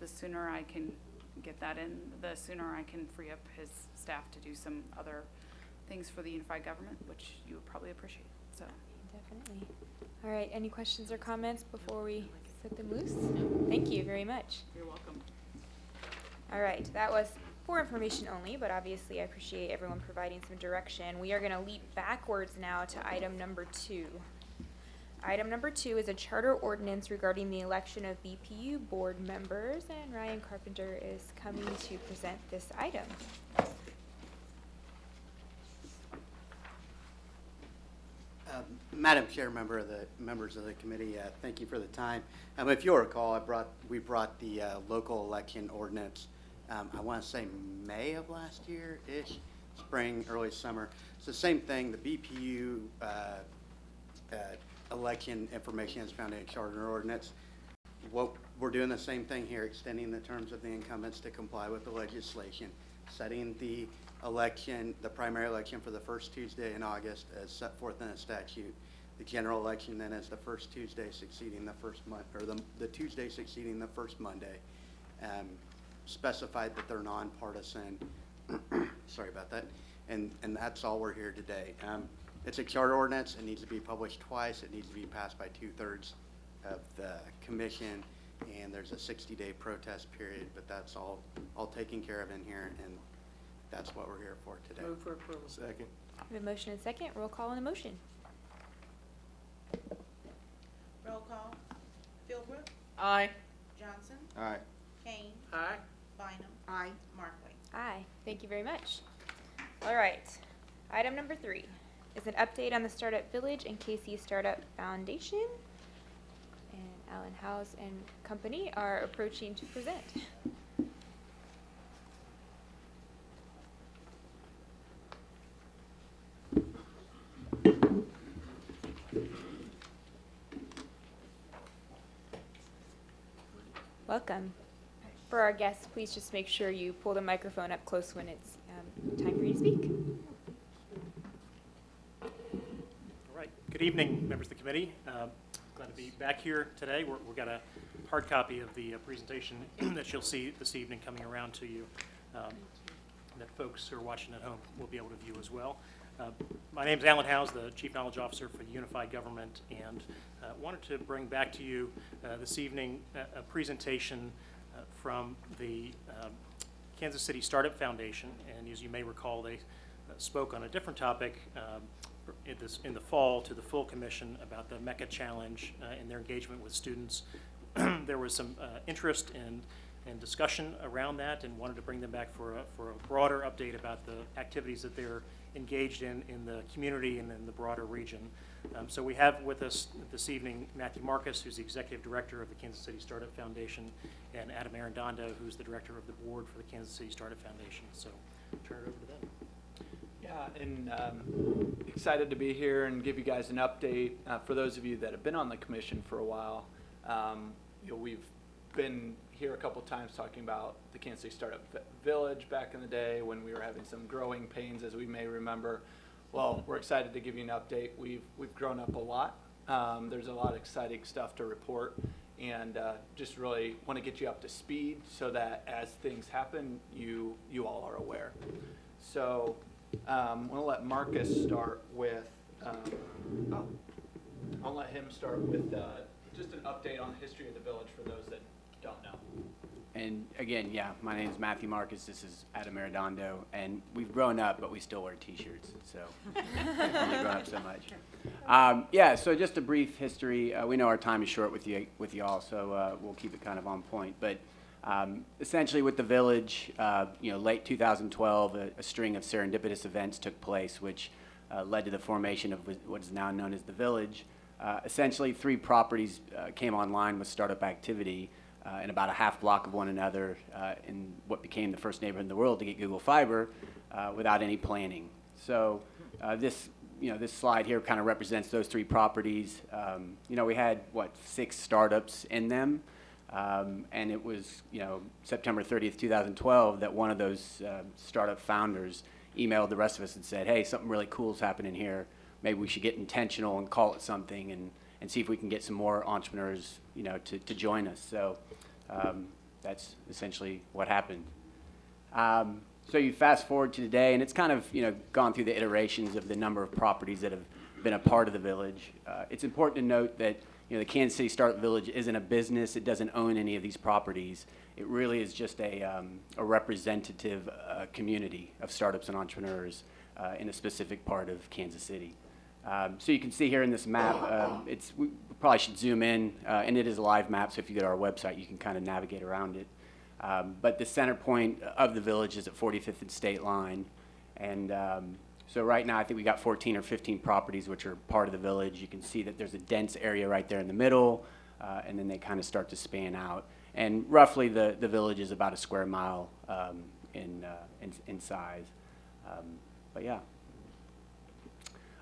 the sooner I can get that in, the sooner I can free up his staff to do some other things for the unified government, which you would probably appreciate, so. Definitely. All right, any questions or comments before we set them loose? Thank you very much. You're welcome. All right, that was for information only, but obviously I appreciate everyone providing some direction. We are going to leap backwards now to item number 2. Item number 2 is a charter ordinance regarding the election of BPU board members, and Ryan Carpenter is coming to present this item. Madam Chair, members of the committee, thank you for the time. If you'll recall, we brought the local election ordinance, I want to say May of last year-ish, spring, early summer. It's the same thing. The BPU election information is found in a charter ordinance. What we're doing the same thing here, extending the terms of the incumbents to comply with the legislation, setting the election, the primary election for the first Tuesday in August as set forth in a statute. The general election then is the first Tuesday succeeding the first month, or the Tuesday succeeding the first Monday. Specified that they're nonpartisan. Sorry about that. And that's all we're here today. It's a charter ordinance. It needs to be published twice. It needs to be passed by 2/3 of the commission, and there's a 60-day protest period, but that's all taken care of in here, and that's what we're here for today. Move for approval. Second. We have a motion and second. Roll call on the motion. Roll call. Philbrook, Aye. Johnson, Aye. Kane, Aye. Bynum, Aye. Markley. Aye. Thank you very much. All right. Item number 3 is an update on the Startup Village and KC Startup Foundation. And Alan House and company are approaching to present. Welcome. For our guests, please just make sure you pull the microphone up close when it's time for you to speak. All right. Good evening, members of the committee. Glad to be back here today. We've got a hard copy of the presentation that you'll see this evening coming around to you that folks who are watching at home will be able to view as well. My name is Alan Howes, the Chief Knowledge Officer for Unified Government, and wanted to bring back to you this evening a presentation from the Kansas City Startup Foundation. And as you may recall, they spoke on a different topic in the fall to the full commission about the Mecca Challenge and their engagement with students. There was some interest and discussion around that, and wanted to bring them back for a broader update about the activities that they're engaged in the community and in the broader region. So we have with us this evening Matthew Marcus, who's the Executive Director of the Kansas City Startup Foundation, and Adam Arendando, who's the Director of the Board for the Kansas City Startup Foundation. So turn it over to them. Yeah, and excited to be here and give you guys an update. For those of you that have been on the commission for a while, we've been here a couple times talking about the Kansas City Startup Village back in the day when we were having some growing pains, as we may remember. Well, we're excited to give you an update. We've grown up a lot. There's a lot of exciting stuff to report, and just really want to get you up to speed so that as things happen, you all are aware. So I'm going to let Marcus start with, I'll let him start with just an update on the history of the village for those that don't know. And again, yeah, my name is Matthew Marcus. This is Adam Arredondo, and we've grown up, but we still wear T-shirts, so we've only grown up so much. Yeah, so just a brief history. We know our time is short with you all, so we'll keep it kind of on point. But essentially, with the village, late 2012, a string of serendipitous events took place, which led to the formation of what is now known as the village. Essentially, 3 properties came online with startup activity. In about a half block of one another in what became the first neighborhood in the world to get Google Fiber without any planning. So this slide here kind of represents those 3 properties. We had, 6 startups in them, and it was, September 30th, 2012 that one of those startup founders emailed the rest of us and said, hey, something really cool is happening here. Maybe we should get intentional and call it something and see if we can get some more entrepreneurs, to join us. So that's essentially what happened. So you fast forward to today, and it's kind of, gone through the iterations of the number of properties that have been a part of the village. It's important to note that, the Kansas City Startup Village isn't a business. It doesn't own any of these properties. It really is just a representative community of startups and entrepreneurs in a specific part of Kansas City. So you can see here in this map, we probably should zoom in, and it is a live map, so if you go to our website, you can kind of navigate around it. But the center point of the village is at 45th and State Line. And so right now, I think we got 14 or 15 properties which are part of the village. You can see that there's a dense area right there in the middle, and then they kind of start to span out. And roughly, the village is about a square mile in size. But yeah.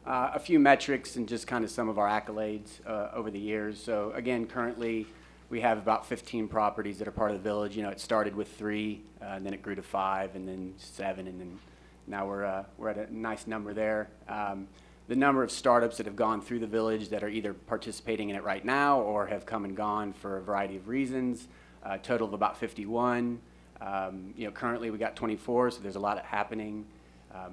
A few metrics and just kind of some of our accolades over the years. So again, currently we have about 15 properties that are part of the village. It started with 3, and then it grew to 5, and then 7, and then now we're at a nice number there. The number of startups that have gone through the village that are either participating in it right now or have come and gone for a variety of reasons, a total of about 51. Currently we got 24, so there's a lot happening.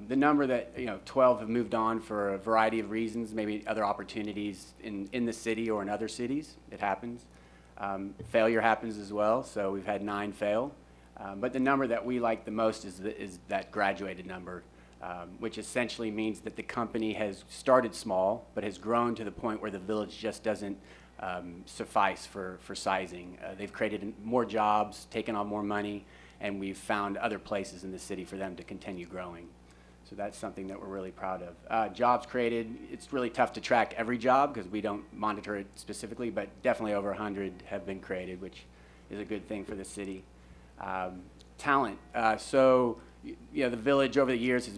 The number that, 12 have moved on for a variety of reasons, maybe other opportunities in the city or in other cities. It happens. Failure happens as well, so we've had 9 fail. But the number that we like the most is that graduated number, which essentially means that the company has started small, but has grown to the point where the village just doesn't suffice for sizing. They've created more jobs, taken on more money, and we've found other places in the city for them to continue growing. So that's something that we're really proud of. Jobs created, it's really tough to track every job because we don't monitor it specifically, but definitely over 100 have been created, which is a good thing for the city. Talent. So the village over the years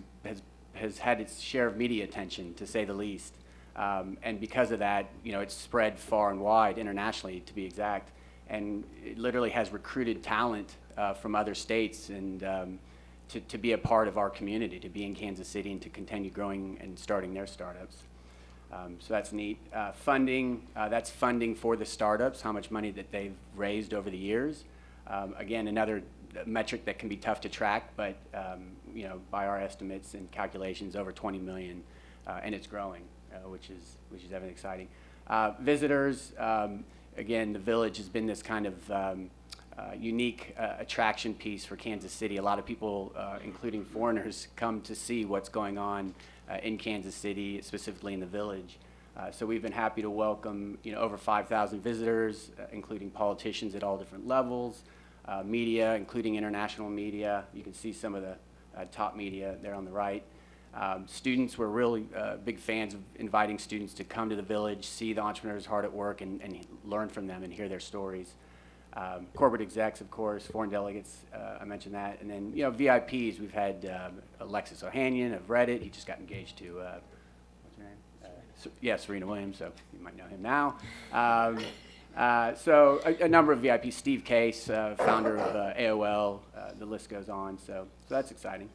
has had its share of media attention, to say the least. And because of that, it's spread far and wide, internationally to be exact, and it literally has recruited talent from other states and to be a part of our community, to be in Kansas City and to continue growing and starting their startups. So that's neat. Funding, that's funding for the startups, how much money that they've raised over the years. Again, another metric that can be tough to track, but by our estimates and calculations, over 20 million, and it's growing, which is definitely exciting. Visitors, again, the village has been this kind of unique attraction piece for Kansas City. A lot of people, including foreigners, come to see what's going on in Kansas City, specifically in the village. So we've been happy to welcome over 5,000 visitors, including politicians at all different levels, media, including international media. You can see some of the top media there on the right. Students, we're really big fans of inviting students to come to the village, see the entrepreneurs hard at work, and learn from them and hear their stories. Corporate execs, of course, foreign delegates, I mentioned that. And then, VIPs, we've had Alexis Ohanian of Reddit. He just got engaged to, what's her name? Serena Williams, so you might know him now. So a number of VIPs, Steve Case, founder of AOL, the list goes on. So that's exciting.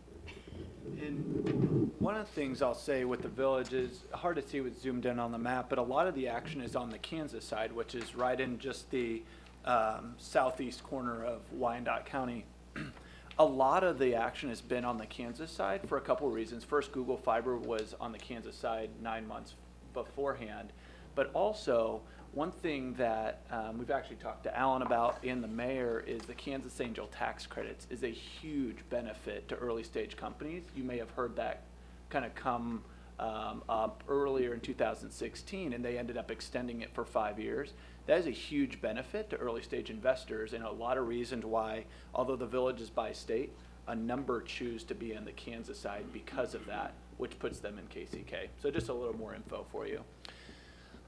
And one of the things I'll say with the village is hard to see with zoomed in on the map, but a lot of the action is on the Kansas side, which is right in just the southeast corner of Wyandotte County. A lot of the action has been on the Kansas side for a couple of reasons. First, Google Fiber was on the Kansas side 9 months beforehand, but also one thing that we've actually talked to Alan about and the mayor is the Kansas Angel tax credits is a huge benefit to early stage companies. You may have heard that kind of come up earlier in 2016, and they ended up extending it for 5 years. That is a huge benefit to early stage investors, and a lot of reasons why, although the village is by state, a number choose to be on the Kansas side because of that, which puts them in KCK. So just a little more info for you.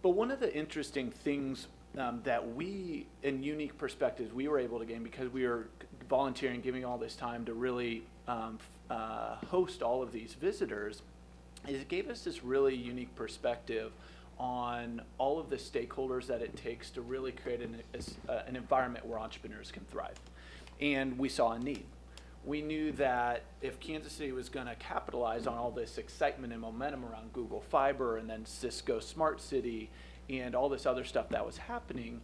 But one of the interesting things that we, in unique perspectives, we were able to gain because we were volunteering, giving all this time to really host all of these visitors, is it gave us this really unique perspective on all of the stakeholders that it takes to really create an environment where entrepreneurs can thrive. And we saw a need. We knew that if Kansas City was going to capitalize on all this excitement and momentum around Google Fiber and then Cisco Smart City and all this other stuff that was happening,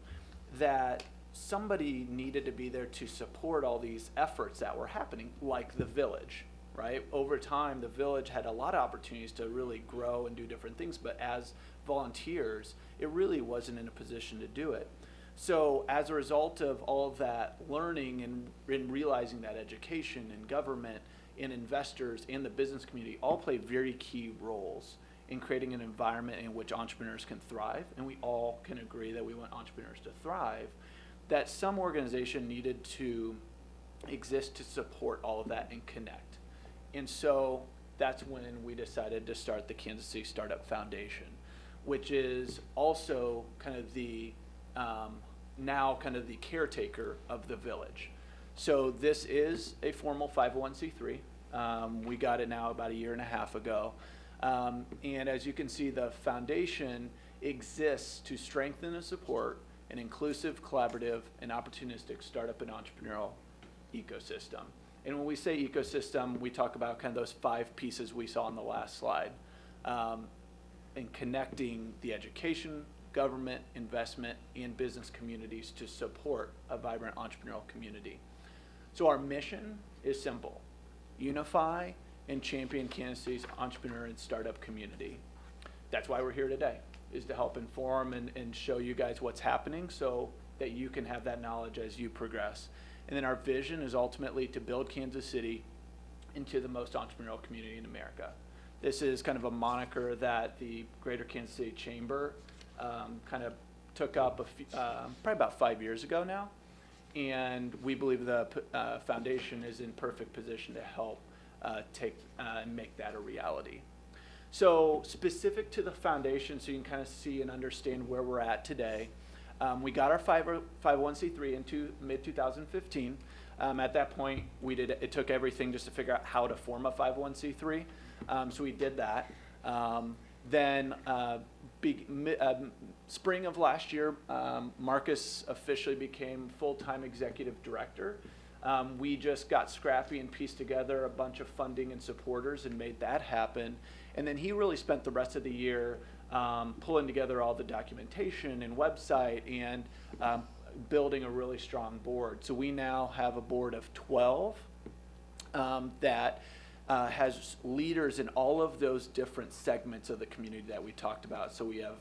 that somebody needed to be there to support all these efforts that were happening, like the village, right? Over time, the village had a lot of opportunities to really grow and do different things, but as volunteers, it really wasn't in a position to do it. So as a result of all of that learning and realizing that education and government and investors and the business community all play very key roles in creating an environment in which entrepreneurs can thrive, and we all can agree that we want entrepreneurs to thrive, that some organization needed to exist to support all of that and connect. And so that's when we decided to start the Kansas City Startup Foundation, which is also kind of the now kind of the caretaker of the village. So this is a formal 501c3. We got it now about 1.5 years ago. And as you can see, the foundation exists to strengthen and support an inclusive, collaborative, and opportunistic startup and entrepreneurial ecosystem. And when we say ecosystem, we talk about kind of those 5 pieces we saw on the last slide. And connecting the education, government, investment, and business communities to support a vibrant entrepreneurial community. So our mission is simple: unify and champion Kansas City's entrepreneur and startup community. That's why we're here today, is to help inform and show you guys what's happening so that you can have that knowledge as you progress. And then our vision is ultimately to build Kansas City into the most entrepreneurial community in America. This is kind of a moniker that the Greater Kansas City Chamber kind of took up probably about 5 years ago now. And we believe the foundation is in perfect position to help and make that a reality. So specific to the foundation, so you can kind of see and understand where we're at today, we got our 501c3 into mid-2015. At that point, it took everything just to figure out how to form a 501c3. So we did that. Then spring of last year, Marcus officially became full-time executive director. We just got scrappy and pieced together a bunch of funding and supporters and made that happen. And then he really spent the rest of the year pulling together all the documentation and website and building a really strong board. So we now have a board of 12 that has leaders in all of those different segments of the community that we talked about. So we have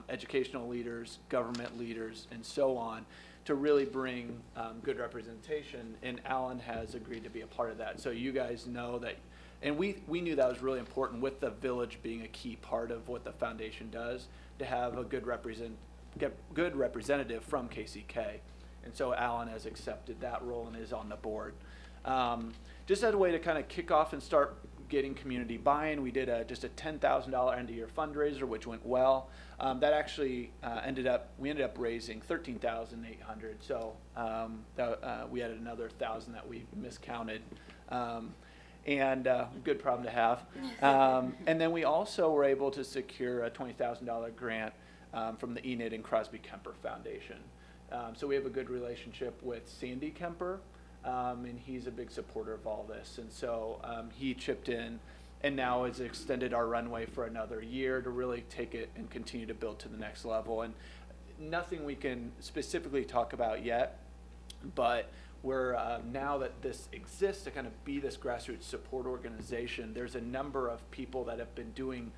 educational leaders, government leaders, and so on, to really bring good representation, and Alan has agreed to be a part of that. So you guys know that, and we knew that was really important with the village being a key part of what the foundation does, to have a good representative from KCK. And so Alan has accepted that role and is on the board. Just as a way to kind of kick off and start getting community buy-in, we did just a $10,000 end-of-year fundraiser, which went well. That actually we ended up raising $13,800. So we added another 1,000 that we miscounted. And good problem to have. And then we also were able to secure a $20,000 grant from the Enid and Crosby Kemper Foundation. So we have a good relationship with Sandy Kemper, and he's a big supporter of all this. And so he chipped in and now has extended our runway for another year to really take it and continue to build to the next level. And nothing we can specifically talk about yet, but we're now that this exists to kind of be this grassroots support organization, there's a number of people that have been doing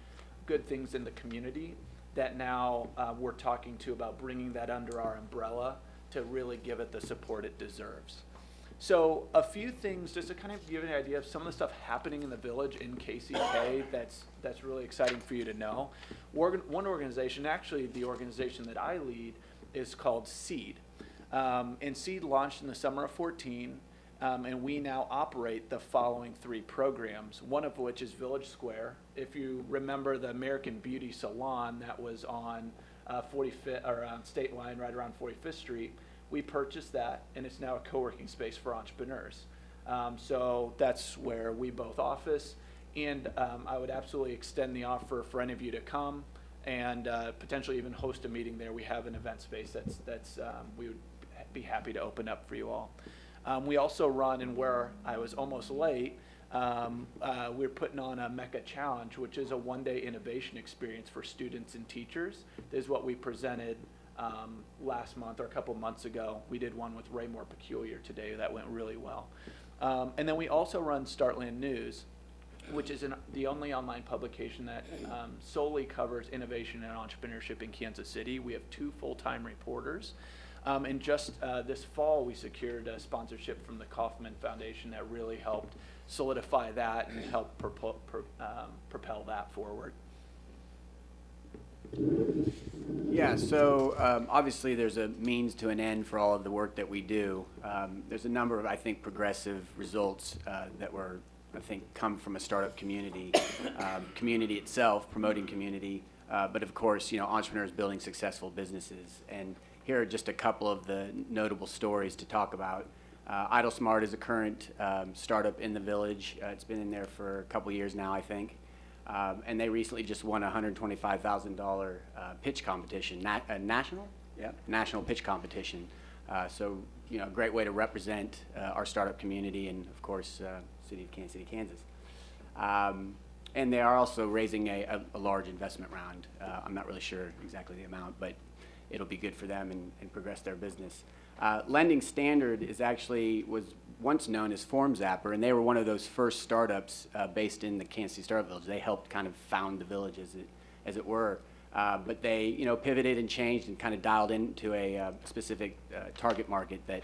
good things in the community that now we're talking to about bringing that under our umbrella to really give it the support it deserves. So a few things just to kind of give you an idea of some of the stuff happening in the village in KCK that's really exciting for you to know. One organization, actually the organization that I lead, is called SEED. And SEED launched in the summer of 14, and we now operate the following 3 programs, one of which is Village Square. If you remember the American Beauty Salon that was on 45th, or on State Line right around 45th Street, we purchased that, and it's now a co-working space for entrepreneurs. So that's where we both office, and I would absolutely extend the offer for any of you to come and potentially even host a meeting there. We have an event space that's we would be happy to open up for you all. We also run, and where I was almost late, we're putting on a Mecca Challenge, which is a one-day innovation experience for students and teachers. This is what we presented last month or a couple months ago. We did one with Ray Moore Peculiar today that went really well. And then we also run Startland News, which is the only online publication that solely covers innovation and entrepreneurship in Kansas City. We have 2 full-time reporters. And just this fall, we secured a sponsorship from the Kauffman Foundation that really helped solidify that and help propel that forward. Yeah, so obviously there's a means to an end for all of the work that we do. There's a number of, I think, progressive results that were, I think, come from a startup community, community itself, promoting community, but of course, entrepreneurs building successful businesses. And here are just a couple of the notable stories to talk about. Idle Smart is a current startup in the village. It's been in there for a couple years now, I think. And they recently just won a $125,000 pitch competition, national pitch competition. So, a great way to represent our startup community and, of course, city of Kansas City, Kansas. And they are also raising a large investment round. I'm not really sure exactly the amount, but it'll be good for them and progress their business. Lending Standard was once known as Form Zapper, and they were one of those first startups based in the Kansas City Startup Village. They helped kind of found the village, as it were. But they, pivoted and changed and kind of dialed into a specific target market that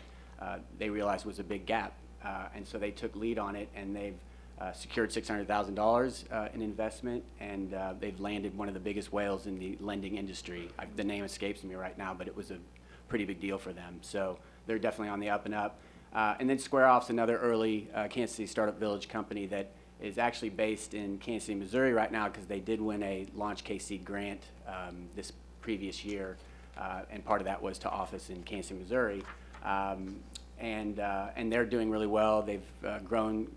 they realized was a big gap. And so they took lead on it, and they've secured $600,000 in investment, and they've landed one of the biggest whales in the lending industry. The name escapes me right now, but it was a pretty big deal for them. So they're definitely on the up and up. And then Square Off's another early Kansas City Startup Village company that is actually based in Kansas City, Missouri right now, because they did win a Launch KC grant this previous year, and part of that was to office in Kansas City, Missouri. And they're doing really well. They've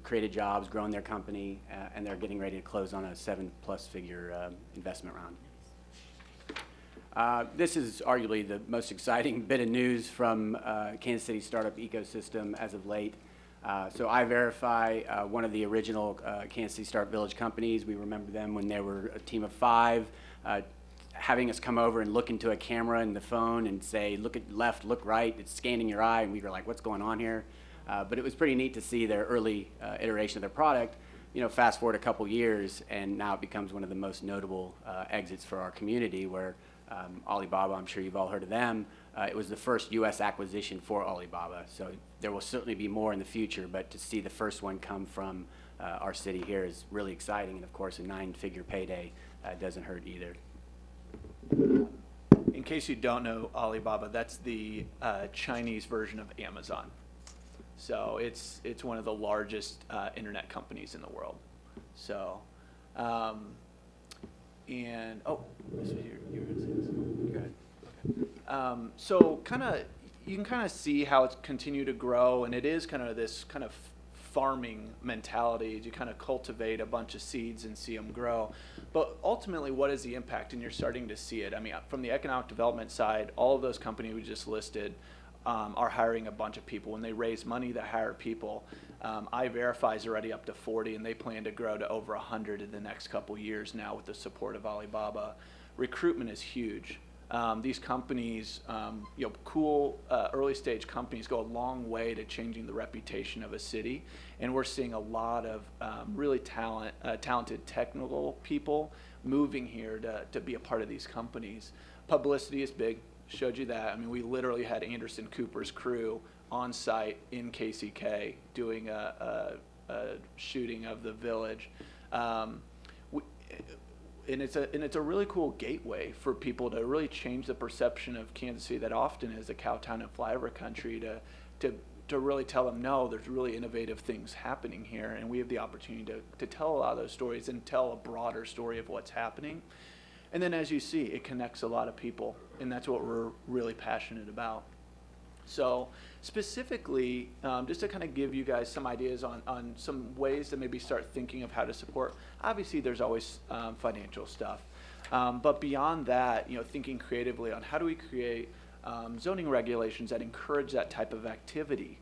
created jobs, grown their company, and they're getting ready to close on a 7+ figure investment round. This is arguably the most exciting bit of news from Kansas City startup ecosystem as of late. So iVerify, one of the original Kansas City Startup Village companies, we remember them when they were a team of 5, having us come over and look into a camera in the phone and say, look at left, look right, it's scanning your eye, and we were like, what's going on here? But it was pretty neat to see their early iteration of their product. Fast forward a couple years, and now it becomes one of the most notable exits for our community, where Alibaba, I'm sure you've all heard of them, it was the first U.S. acquisition for Alibaba. So there will certainly be more in the future, but to see the first one come from our city here is really exciting. And of course, a 9-figure payday doesn't hurt either. In case you don't know Alibaba, that's the Chinese version of Amazon. So it's one of the largest internet companies in the world. So, and oh, this was you were going to say this. Go ahead. Okay. So you can kind of see how it's continued to grow, and it is kind of this kind of farming mentality. You kind of cultivate a bunch of seeds and see them grow. But ultimately, what is the impact? And you're starting to see it. I mean, from the economic development side, all of those companies we just listed are hiring a bunch of people. When they raise money, they hire people. iVerify is already up to 40, and they plan to grow to over 100 in the next couple years now with the support of Alibaba. Recruitment is huge. These companies, cool early stage companies go a long way to changing the reputation of a city, and we're seeing a lot of really talented technical people moving here to be a part of these companies. Publicity is big. Showed you that. I mean, we literally had Anderson Cooper's crew on site in KCK doing a shooting of the village. And it's a really cool gateway for people to really change the perception of Kansas City that often is a cow town and flyover country to really tell them, no, there's really innovative things happening here, and we have the opportunity to tell a lot of those stories and tell a broader story of what's happening. And then as you see, it connects a lot of people, and that's what we're really passionate about. So specifically, just to kind of give you guys some ideas on some ways to maybe start thinking of how to support. Obviously, there's always financial stuff. But beyond that, thinking creatively on how do we create zoning regulations that encourage that type of activity.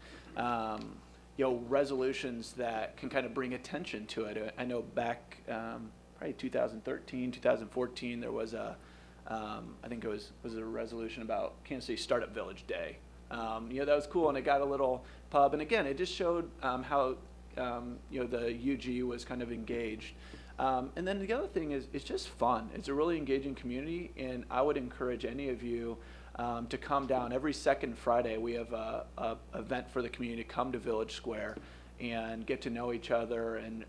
Resolutions that can kind of bring attention to it. I know back probably 2013, 2014, there was I think it was a resolution about Kansas City Startup Village Day. That was cool, and it got a little pub, and again, it just showed how the UG was kind of engaged. And then the other thing is it's just fun. It's a really engaging community, and I would encourage any of you to come down. Every second Friday, we have a event for the community to come to Village Square and get to know each other and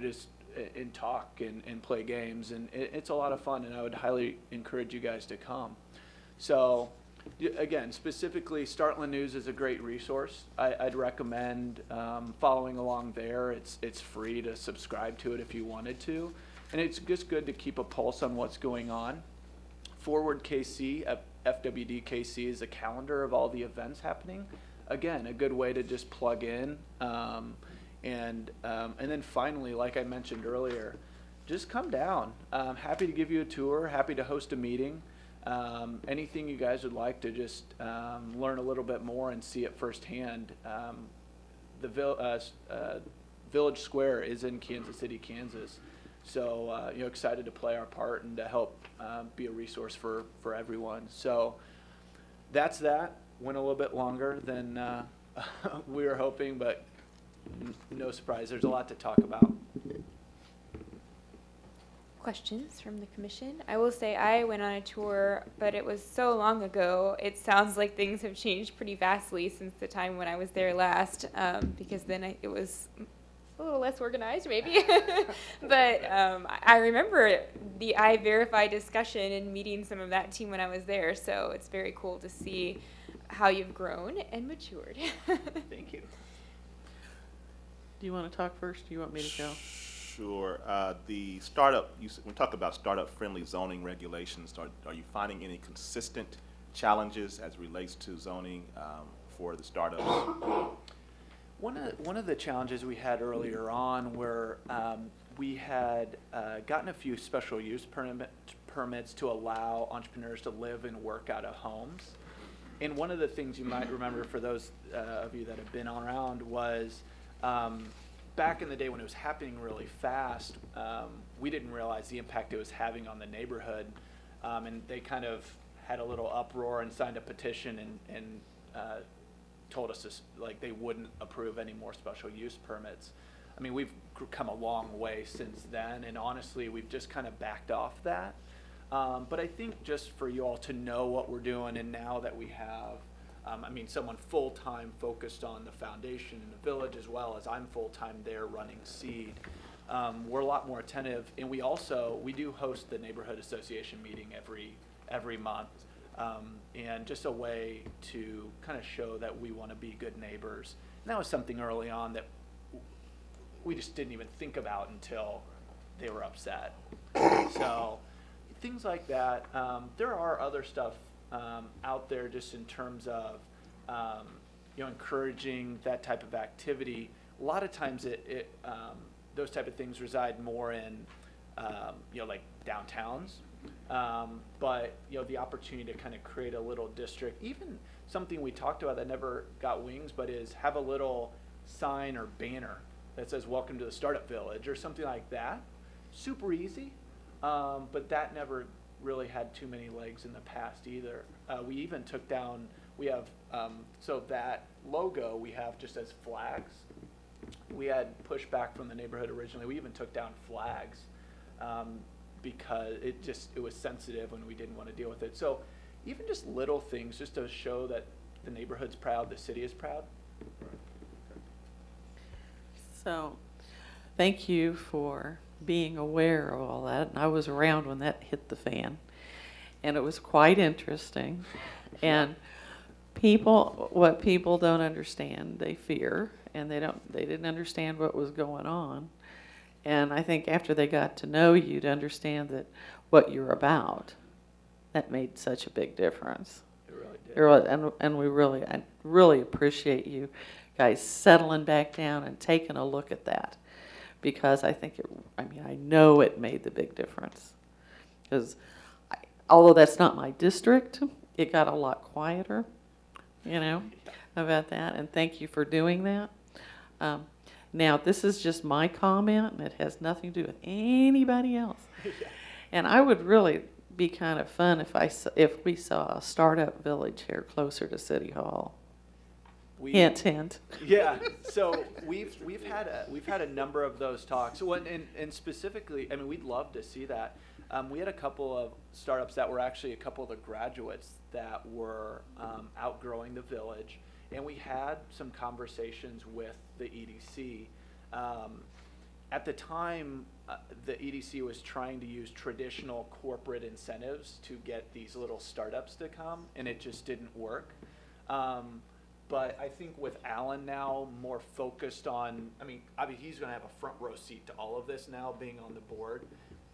just and talk and play games, and it's a lot of fun, and I would highly encourage you guys to come. So again, specifically, Startland News is a great resource. I'd recommend following along there. It's free to subscribe to it if you wanted to, and it's just good to keep a pulse on what's going on. Forward KC, FWD KC is a calendar of all the events happening. Again, a good way to just plug in. And then finally, like I mentioned earlier, just come down. Happy to give you a tour, happy to host a meeting. Anything you guys would like to just learn a little bit more and see it firsthand. The Village Square is in Kansas City, Kansas. So, excited to play our part and to help be a resource for everyone. So that's that. Went a little bit longer than we were hoping, but no surprise, there's a lot to talk about. Questions from the commission? I will say I went on a tour, but it was so long ago. It sounds like things have changed pretty vastly since the time when I was there last, because then it was a little less organized maybe. But I remember the iVerify discussion and meeting some of that team when I was there, so it's very cool to see how you've grown and matured. Thank you. Do you want to talk first? Do you want me to go? Sure. The startup, when we talk about startup-friendly zoning regulations, are you finding any consistent challenges as it relates to zoning for the startups? One of the challenges we had earlier on were we had gotten a few special use permits to allow entrepreneurs to live and work out of homes. And one of the things you might remember for those of you that have been around was back in the day when it was happening really fast, we didn't realize the impact it was having on the neighborhood. And they kind of had a little uproar and signed a petition and told us like they wouldn't approve any more special use permits. I mean, we've come a long way since then, and honestly, we've just kind of backed off that. But I think just for you all to know what we're doing, and now that we have someone full-time focused on the foundation in the village, as well as I'm full-time there running Seed. We're a lot more attentive, and we do host the neighborhood association meeting every month, and just a way to kind of show that we want to be good neighbors. And that was something early on that we just didn't even think about until they were upset. So things like that. There are other stuff out there just in terms of encouraging that type of activity. A lot of times those type of things reside more in like downtowns, But, you know, the opportunity to kind of create a little district, even something we talked about that never got wings, but is have a little sign or banner that says welcome to the startup village or something like that. Super easy, but that never really had too many legs in the past either. We even took down, we have, so that logo we have just as flags. We had pushback from the neighborhood originally. We even took down flags because it was sensitive when we didn't want to deal with it. So even just little things just to show that the neighborhood's proud, the city is proud. So, thank you for being aware of all that. And I was around when that hit the fan, and it was quite interesting. And what people don't understand, they fear, and they didn't understand what was going on. And I think after they got to know you, to understand that what you're about, that made such a big difference. It really did. It really, and I really appreciate you guys settling back down and taking a look at that, because I think I know it made the big difference. Because although that's not my district, it got a lot quieter, you know, about that. And thank you for doing that. Now, this is just my comment, and it has nothing to do with anybody else. And I would really be kind of fun if we saw a startup village here closer to City Hall. Hint, hint. Yeah. So we've had a number of those talks. And specifically, I mean, we'd love to see that. We had a couple of startups that were actually a couple of the graduates that were outgrowing the village, and we had some conversations with the EDC. At the time, the EDC was trying to use traditional corporate incentives to get these little startups to come, and it just didn't work. But I think with Alan now more focused on, I mean, he's going to have a front row seat to all of this now, being on the board.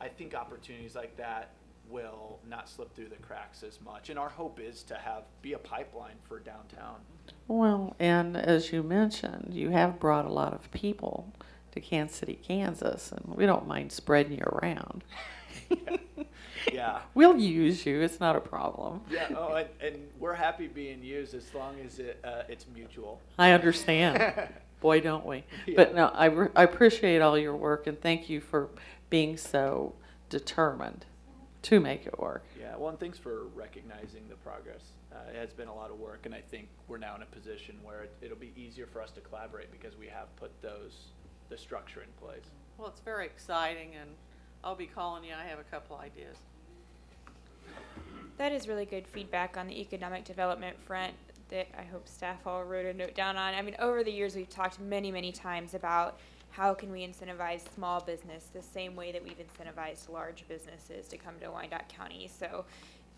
I think opportunities like that will not slip through the cracks as much. And our hope is to be a pipeline for downtown. Well, and as you mentioned, you have brought a lot of people to Kansas City, Kansas, and we don't mind spreading you around. Yeah. We'll use you. It's not a problem. Yeah. Oh, and we're happy being used as long as it's mutual. I understand. Boy, don't we. Yeah. But no, I appreciate all your work, and thank you for being so determined to make it work. Yeah. Well, and thanks for recognizing the progress. It has been a lot of work, and I think we're now in a position where it'll be easier for us to collaborate because we have put the structure in place. Well, it's very exciting, and I'll be calling you. I have a couple ideas. That is really good feedback on the economic development front that I hope staff all wrote a note down on. I mean, over the years, we've talked many, many times about how can we incentivize small business the same way that we've incentivized large businesses to come to Wyandotte County. So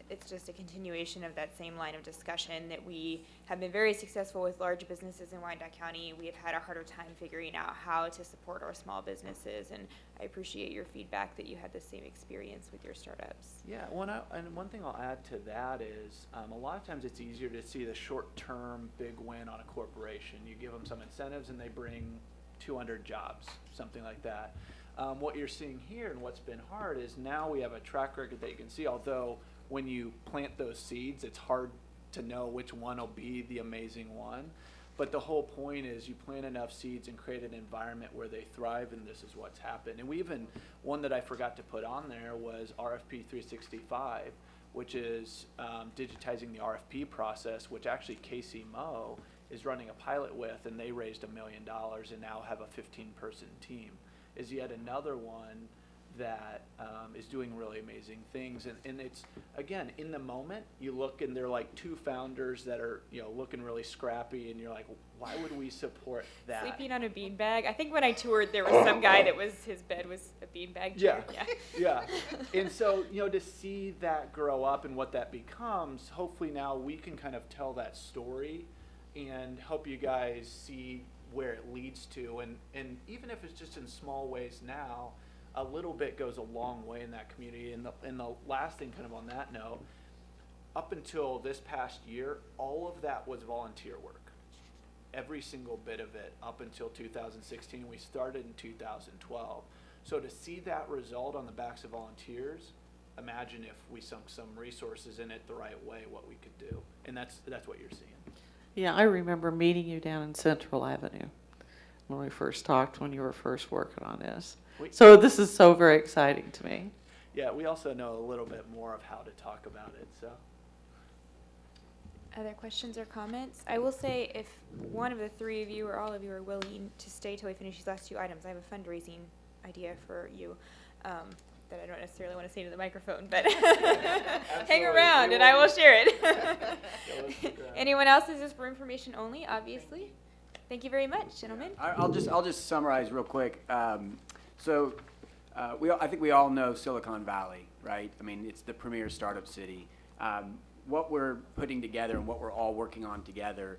it's just a continuation of that same line of discussion that we have been very successful with large businesses in Wyandotte County. We have had a harder time figuring out how to support our small businesses, and I appreciate your feedback that you had the same experience with your startups. Yeah, and one thing I'll add to that is a lot of times it's easier to see the short-term big win on a corporation. You give them some incentives and they bring 200 jobs, something like that. What you're seeing here and what's been hard is now we have a track record that you can see, although when you plant those seeds, it's hard to know which one will be the amazing one. But the whole point is you plant enough seeds and create an environment where they thrive, and this is what's happened. And we even, one that I forgot to put on there was RFP 365, which is digitizing the RFP process, which actually Casey Moe is running a pilot with, and they raised $1 million and now have a 15-person team. Is yet another one that is doing really amazing things, and it's, again, in the moment you look and they're like two founders that are, you know, looking really scrappy, and you're like, why would we support that? Sleeping on a beanbag. I think when I toured, there was some guy that his bed was a beanbag chair. Yeah. And so, you know, to see that grow up and what that becomes, hopefully now we can kind of tell that story and help you guys see where it leads to, and even if it's just in small ways now, a little bit goes a long way in that community. And the last thing kind of on that note, up until this past year, all of that was volunteer work. Every single bit of it up until 2016. We started in 2012. So to see that result on the backs of volunteers imagine if we sunk some resources in it the right way, what we could do. And that's what you're seeing. Yeah, I remember meeting you down in Central Avenue when we first talked, when you were first working on this. So this is so very exciting to me. Yeah, we also know a little bit more of how to talk about it, so. Other questions or comments? I will say if one of the three of you or all of you are willing to stay till we finish these last two items, I have a fundraising idea for you that I don't necessarily want to say to the microphone, but hang around and I will share it. Anyone else? Is this for information only, obviously? Thank you very much, gentlemen. I'll just summarize real quick. I think we all know Silicon Valley, right? I mean, it's the premier startup city. What we're putting together and what we're all working on together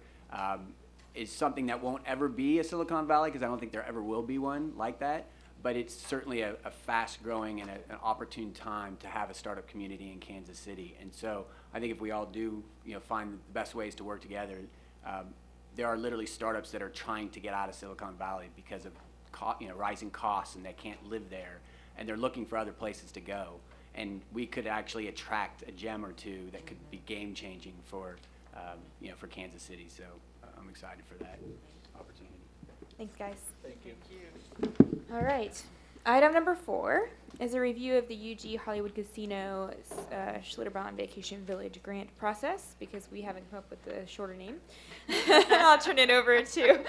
is something that won't ever be a Silicon Valley, because I don't think there ever will be one like that. But it's certainly a fast-growing and an opportune time to have a startup community in Kansas City. And so I think if we all do, find the best ways to work together, there are literally startups that are trying to get out of Silicon Valley because of rising costs, and they can't live there, and they're looking for other places to go. And we could actually attract a gem or two that could be game-changing for Kansas City. So I'm excited for that opportunity. Thanks, guys. Thank you. All right. Item number 4 is a review of the UG Hollywood Casino Schlitterbahn Vacation Village grant process, because we haven't come up with a shorter name. I'll turn it over to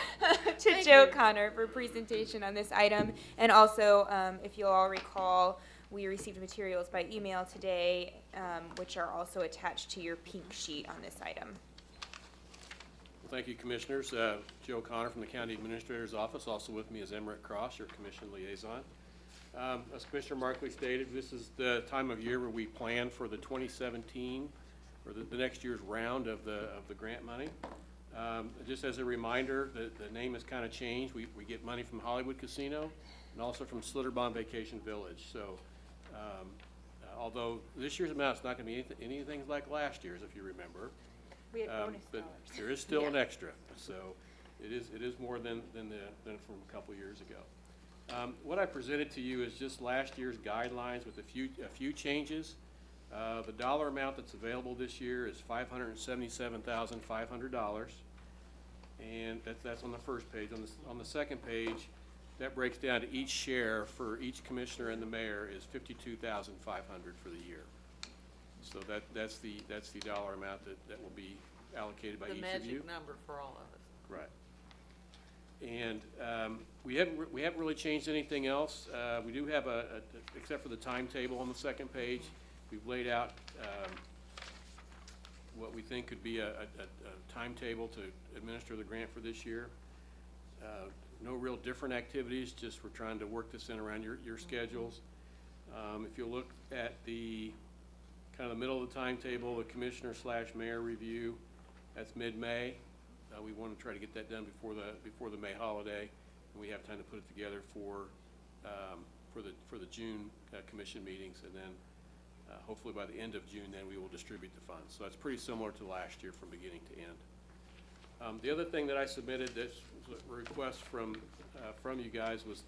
Joe Connor for presentation on this item. And also, if you'll all recall, we received materials by email today, which are also attached to your pink sheet on this item. Well, thank you, Commissioners. Joe Connor from the County Administrator's Office. Also with me is Emmerich Cross, your Commission Liaison. As Commissioner Markley stated, this is the time of year where we plan for the 2017, or the next year's round of the grant money. Just as a reminder, the name has kind of changed. We get money from Hollywood Casino and also from Schlitterbahn Vacation Village. So although this year's amount is not going to be anything like last year's, if you remember. We had bonus but dollars. there is still an extra, so it is more than from a couple years ago. What I presented to you is just last year's guidelines with a few changes. The dollar amount that's available this year is $577,500, and that's on the first page. On the second page, that breaks down to each share for each commissioner and the mayor is $52,500 for the year. So that's the dollar amount that will be allocated by each of you. The magic number for all of us. Right. And we haven't really changed anything else. We do have except for the timetable on the second page, we've laid out what we think could be a timetable to administer the grant for this year. No real different activities, just we're trying to work this in around your schedules. If you look at the kind of the middle of the timetable, the commissioner/mayor review, that's mid-May. We want to try to get that done before the May holiday, and we have time to put it together for the June commission meetings, and then hopefully by the end of June, then we will distribute the funds. So that's pretty similar to last year from beginning to end. The other thing that I submitted that's a request from you guys was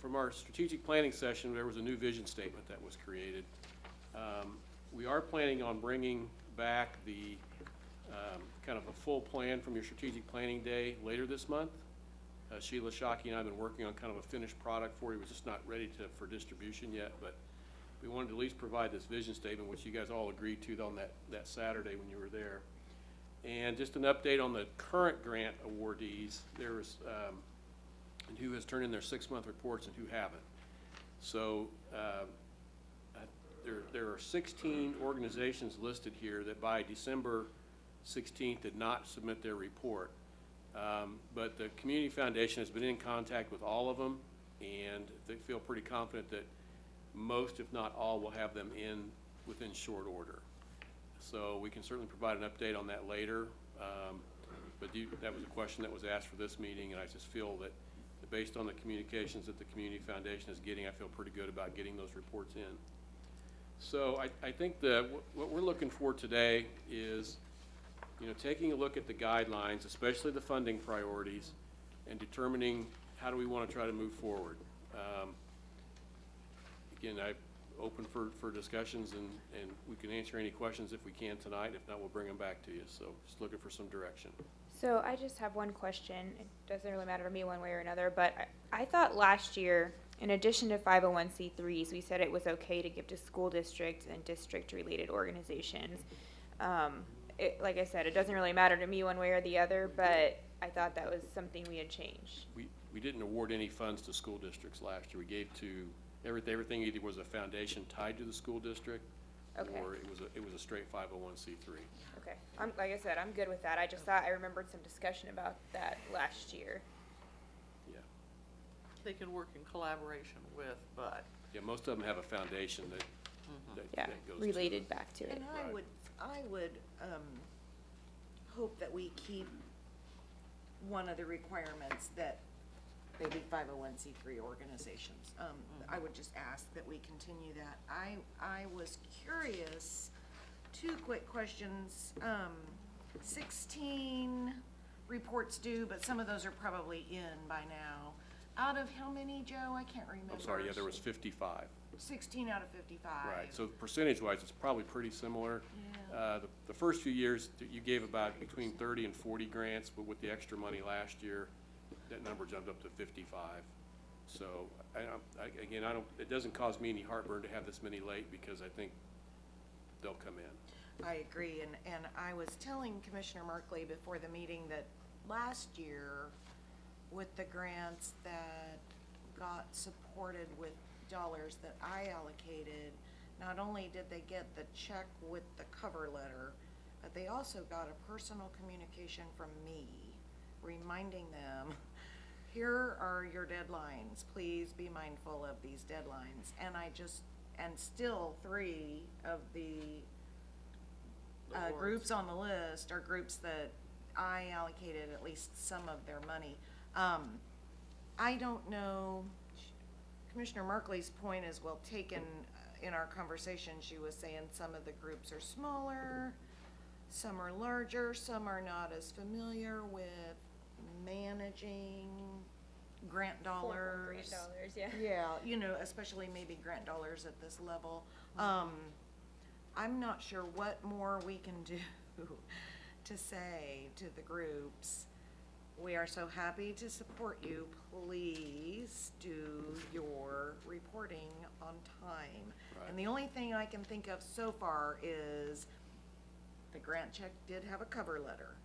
from our strategic planning session, there was a new vision statement that was created. We are planning on bringing back the kind of a full plan from your strategic planning day later this month. Sheila Shockey and I have been working on kind of a finished product for you. We're just not ready for distribution yet, but we wanted to at least provide this vision statement, which you guys all agreed to on that Saturday when you were there. And just an update on the current grant awardees. There's and who has turned in their 6-month reports and who haven't. So there are 16 organizations listed here that by December 16th did not submit their report. But the Community Foundation has been in contact with all of them, and they feel pretty confident that most, if not all, will have them in within short order. So we can certainly provide an update on that later. But that was a question that was asked for this meeting, and I just feel that based on the communications that the Community Foundation is getting, I feel pretty good about getting those reports in. So I think what we're looking for today is, taking a look at the guidelines, especially the funding priorities, and determining how do we want to try to move forward. Again, open for discussions, and we can answer any questions if we can tonight. If not, we'll bring them back to you. So just looking for some direction. So I just have one question. It doesn't really matter to me one way or another, but I thought last year, in addition to 501c3s, we said it was okay to give to school districts and district-related organizations. Like I said, it doesn't really matter to me one way or the other, but I thought that was something we had changed. We didn't award any funds to school districts last year. We gave to everything either was a foundation tied to the school district, Okay. or it was a straight 501c3. Okay. Like I said, I'm good with that. I just thought I remembered some discussion about that last year. Yeah. They can work in collaboration with, but. Yeah, most of them have a foundation that Yeah, that goes related back to it. And I would hope that we keep one of the requirements that they be 501c3 organizations. I would just ask that we continue that. I was curious, 2 quick questions. 16 reports due, but some of those are probably in by now. Out of how many, Joe? I can't remember. I'm sorry, yeah, there was 55. 16 out of 55. Right, so percentage-wise, it's probably pretty similar. The first few years, you gave about between 30 and 40 grants, but with the extra money last year, that number jumped up to 55. So, again, it doesn't cause me any heartburn to have this many late, because I think they'll come in. I agree, and I was telling Commissioner Markley before the meeting that last year, with the grants that got supported with dollars that I allocated, not only did they get the check with the cover letter, but they also got a personal communication from me reminding them, here are your deadlines, please be mindful of these deadlines. And still 3 of the groups on the list are groups that I allocated at least some of their money. I don't know, Commissioner Markley's point is well taken. In our conversation, she was saying some of the groups are smaller, some are larger, some are not as familiar with managing grant dollars. Yeah. Yeah, especially maybe grant dollars at this level. I'm not sure what more we can do to say to the groups, we are so happy to support you. Please do your reporting on time. Right. And the only thing I can think of so far is the grant check did have a cover letter,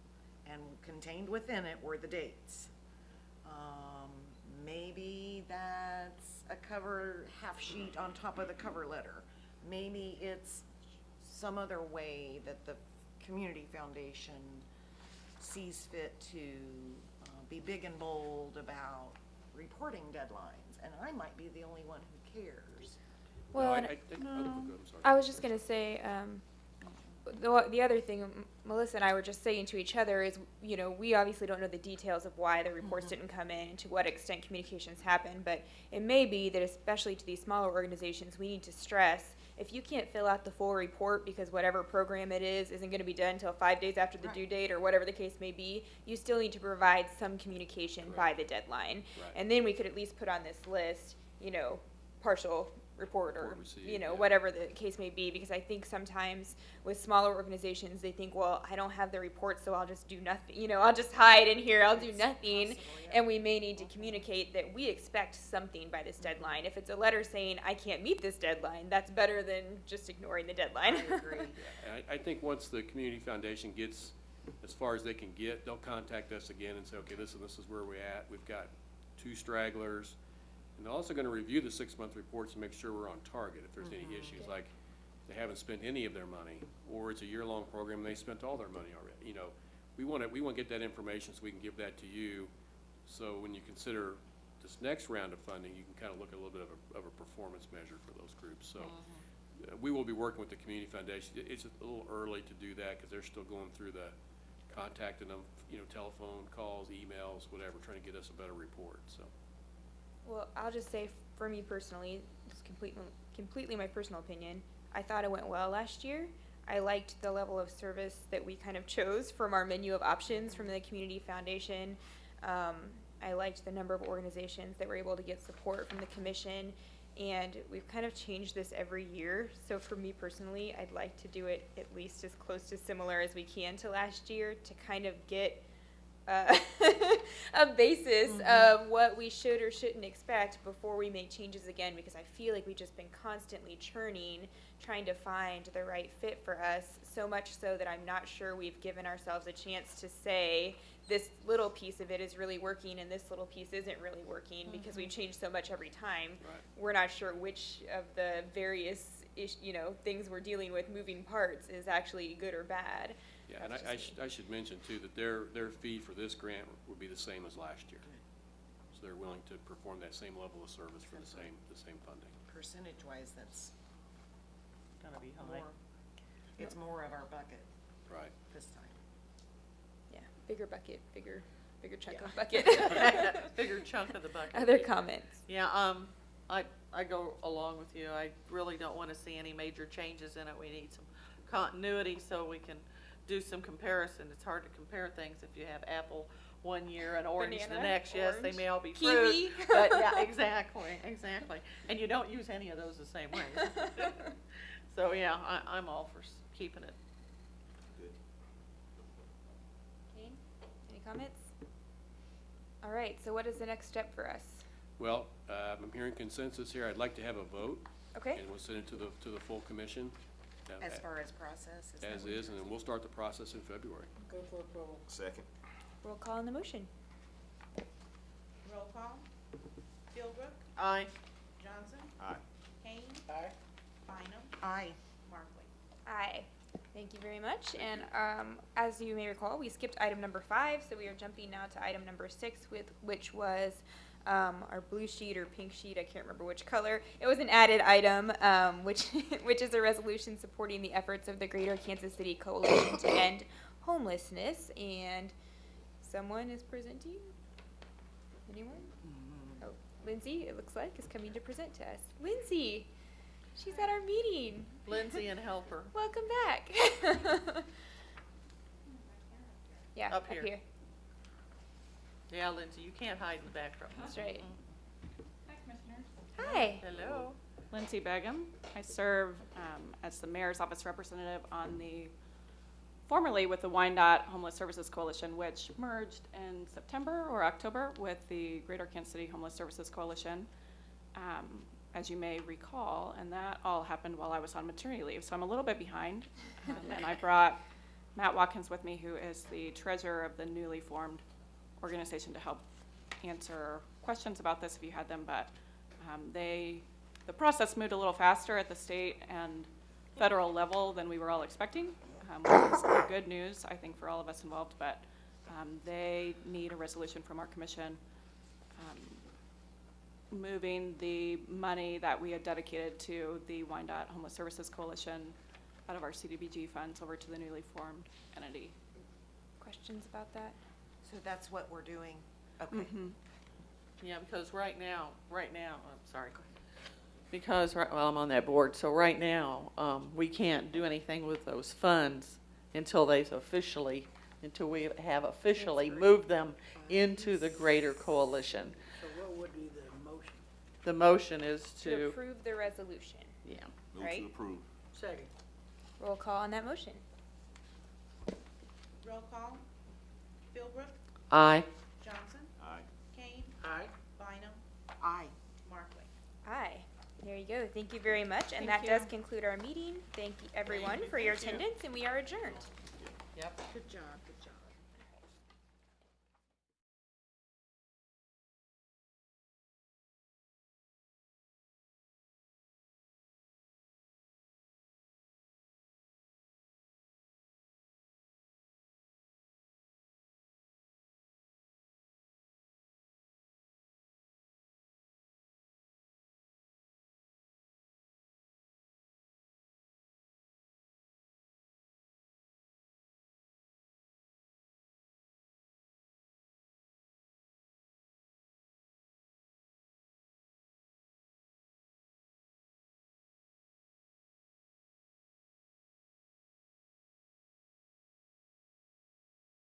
and contained within it were the dates. Maybe that's a cover half sheet on top of the cover letter. Maybe it's some other way that the community foundation sees fit to be big and bold about reporting deadlines, and I might be the only one who cares. Well, I'm sorry. I was just going to say, the other thing Melissa and I were just saying to each other is, we obviously don't know the details of why the reports didn't come in and to what extent communications happen, but it may be that especially to these smaller organizations, we need to stress, if you can't fill out the full report because whatever program it is isn't going to be done until 5 days after the due date or whatever the case may be, you still need to provide some communication by the deadline. Right. And then we could at least put on this list, partial report or, received, whatever the case may be, because I think sometimes with smaller organizations, they think, well, I don't have the report, so I'll just do nothing, I'll just hide in here, I'll do nothing, and we may need to communicate that we expect something by this deadline. If it's a letter saying, I can't meet this deadline, that's better than just ignoring the deadline. I agree. And I think once the community foundation gets as far as they can get, they'll contact us again and say, okay, this is where we're at. We've got 2 stragglers. And they're also going to review the 6-month reports and make sure we're on target if there's any issues, like they haven't spent any of their money, or it's a year-long program and they spent all their money already. We want to get that information so we can give that to you. So when you consider this next round of funding, you can kind of look at a little bit of a performance measure for those groups. So we will be working with the community foundation. It's a little early to do that because they're still going through the contacting them, telephone calls, emails, whatever, trying to get us a better report. So. Well, I'll just say for me personally, it's completely my personal opinion, I thought it went well last year. I liked the level of service that we kind of chose from our menu of options from the community foundation. I liked the number of organizations that were able to get support from the commission, And we've kind of changed this every year. So for me personally, I'd like to do it at least as close to similar as we can to last year to kind of get a basis of what we should or shouldn't expect before we make changes again, because I feel like we've just been constantly churning, trying to find the right fit for us, so much so that I'm not sure we've given ourselves a chance to say this little piece of it is really working and this little piece isn't really working, because we've changed so much every time. Right. We're not sure which of the various things we're dealing with, moving parts, is actually good or bad. Yeah, and That's just I should mention too that their fee for this grant would be the same as last year. So they're willing to perform that same level of service for the same funding. Percentage-wise, that's Gonna be high. more, it's more of our bucket Right. this time. Yeah, bigger bucket, bigger chunk Yeah. of bucket. Bigger chunk of the bucket. Other comments? Yeah, I go along with you. I really don't want to see any major changes in it. We need some continuity so we can do some comparison. It's hard to compare things if you have apple one year and orange the Banana, next. Yes, they orange, may all be kiwi. fruit, but yeah, exactly. And you don't use any of those the same way. So yeah, I'm all for keeping it. Kane, any comments? All right, so what is the next step for us? Well, I'm hearing consensus here. I'd like to have a vote. Okay. And we'll send it to the full commission. As far as process? As is, and then we'll start the process in February. Go for approval. Second. Roll call on the motion. Roll call. Philbrook, Aye. Johnson, Aye. Kane, Aye. Bynum, Aye. Markley. Aye. Thank you very much. And as you may recall, we skipped item number 5, so we are jumping now to item number 6, which was our blue sheet or pink sheet. I can't remember which color. It was an added item, which is a resolution supporting the efforts of the Greater Kansas City Coalition to End Homelessness. And someone is presenting. Anyone? Oh, Lindsay, it looks like, is coming to present to us. Lindsay, she's at our meeting. Lindsay and helper. Welcome back. Yeah, Up up here. here. Yeah, Lindsay, you can't hide in the background. That's right. Hi, Commissioners. Hi. Hello. Lindsay Begum. I serve as the Mayor's Office Representative on formerly with the Wyandotte Homeless Services Coalition, which merged in September or October with the Greater Kansas City Homeless Services Coalition, as you may recall, and that all happened while I was on maternity leave, so I'm a little bit behind. And I brought Matt Watkins with me, who is the treasurer of the newly formed organization, to help answer questions about this if you had them, but the process moved a little faster at the state and federal level than we were all expecting, which is good news, I think, for all of us involved, but they need a resolution from our commission moving the money that we had dedicated to the Wyandotte Homeless Services Coalition out of our CDBG funds over to the newly formed entity. Questions about that? So that's what we're doing. Okay. Yeah, because right now, I'm sorry. Because, well, I'm on that board, so right now, we can't do anything with those funds until we have officially moved them into the greater coalition. So what would be the motion? The motion is To to, approve the resolution. yeah. Move Right. to approve. Second. Roll call on that motion. Roll call. Philbrook, Aye. Johnson, Aye. Kane, Aye. Bynum, Aye. Markley. Aye. There you go. Thank you very much. And Thank that you. does conclude our meeting. Thank you, everyone, for your attendance, and we are adjourned. Yep. Good job, good job.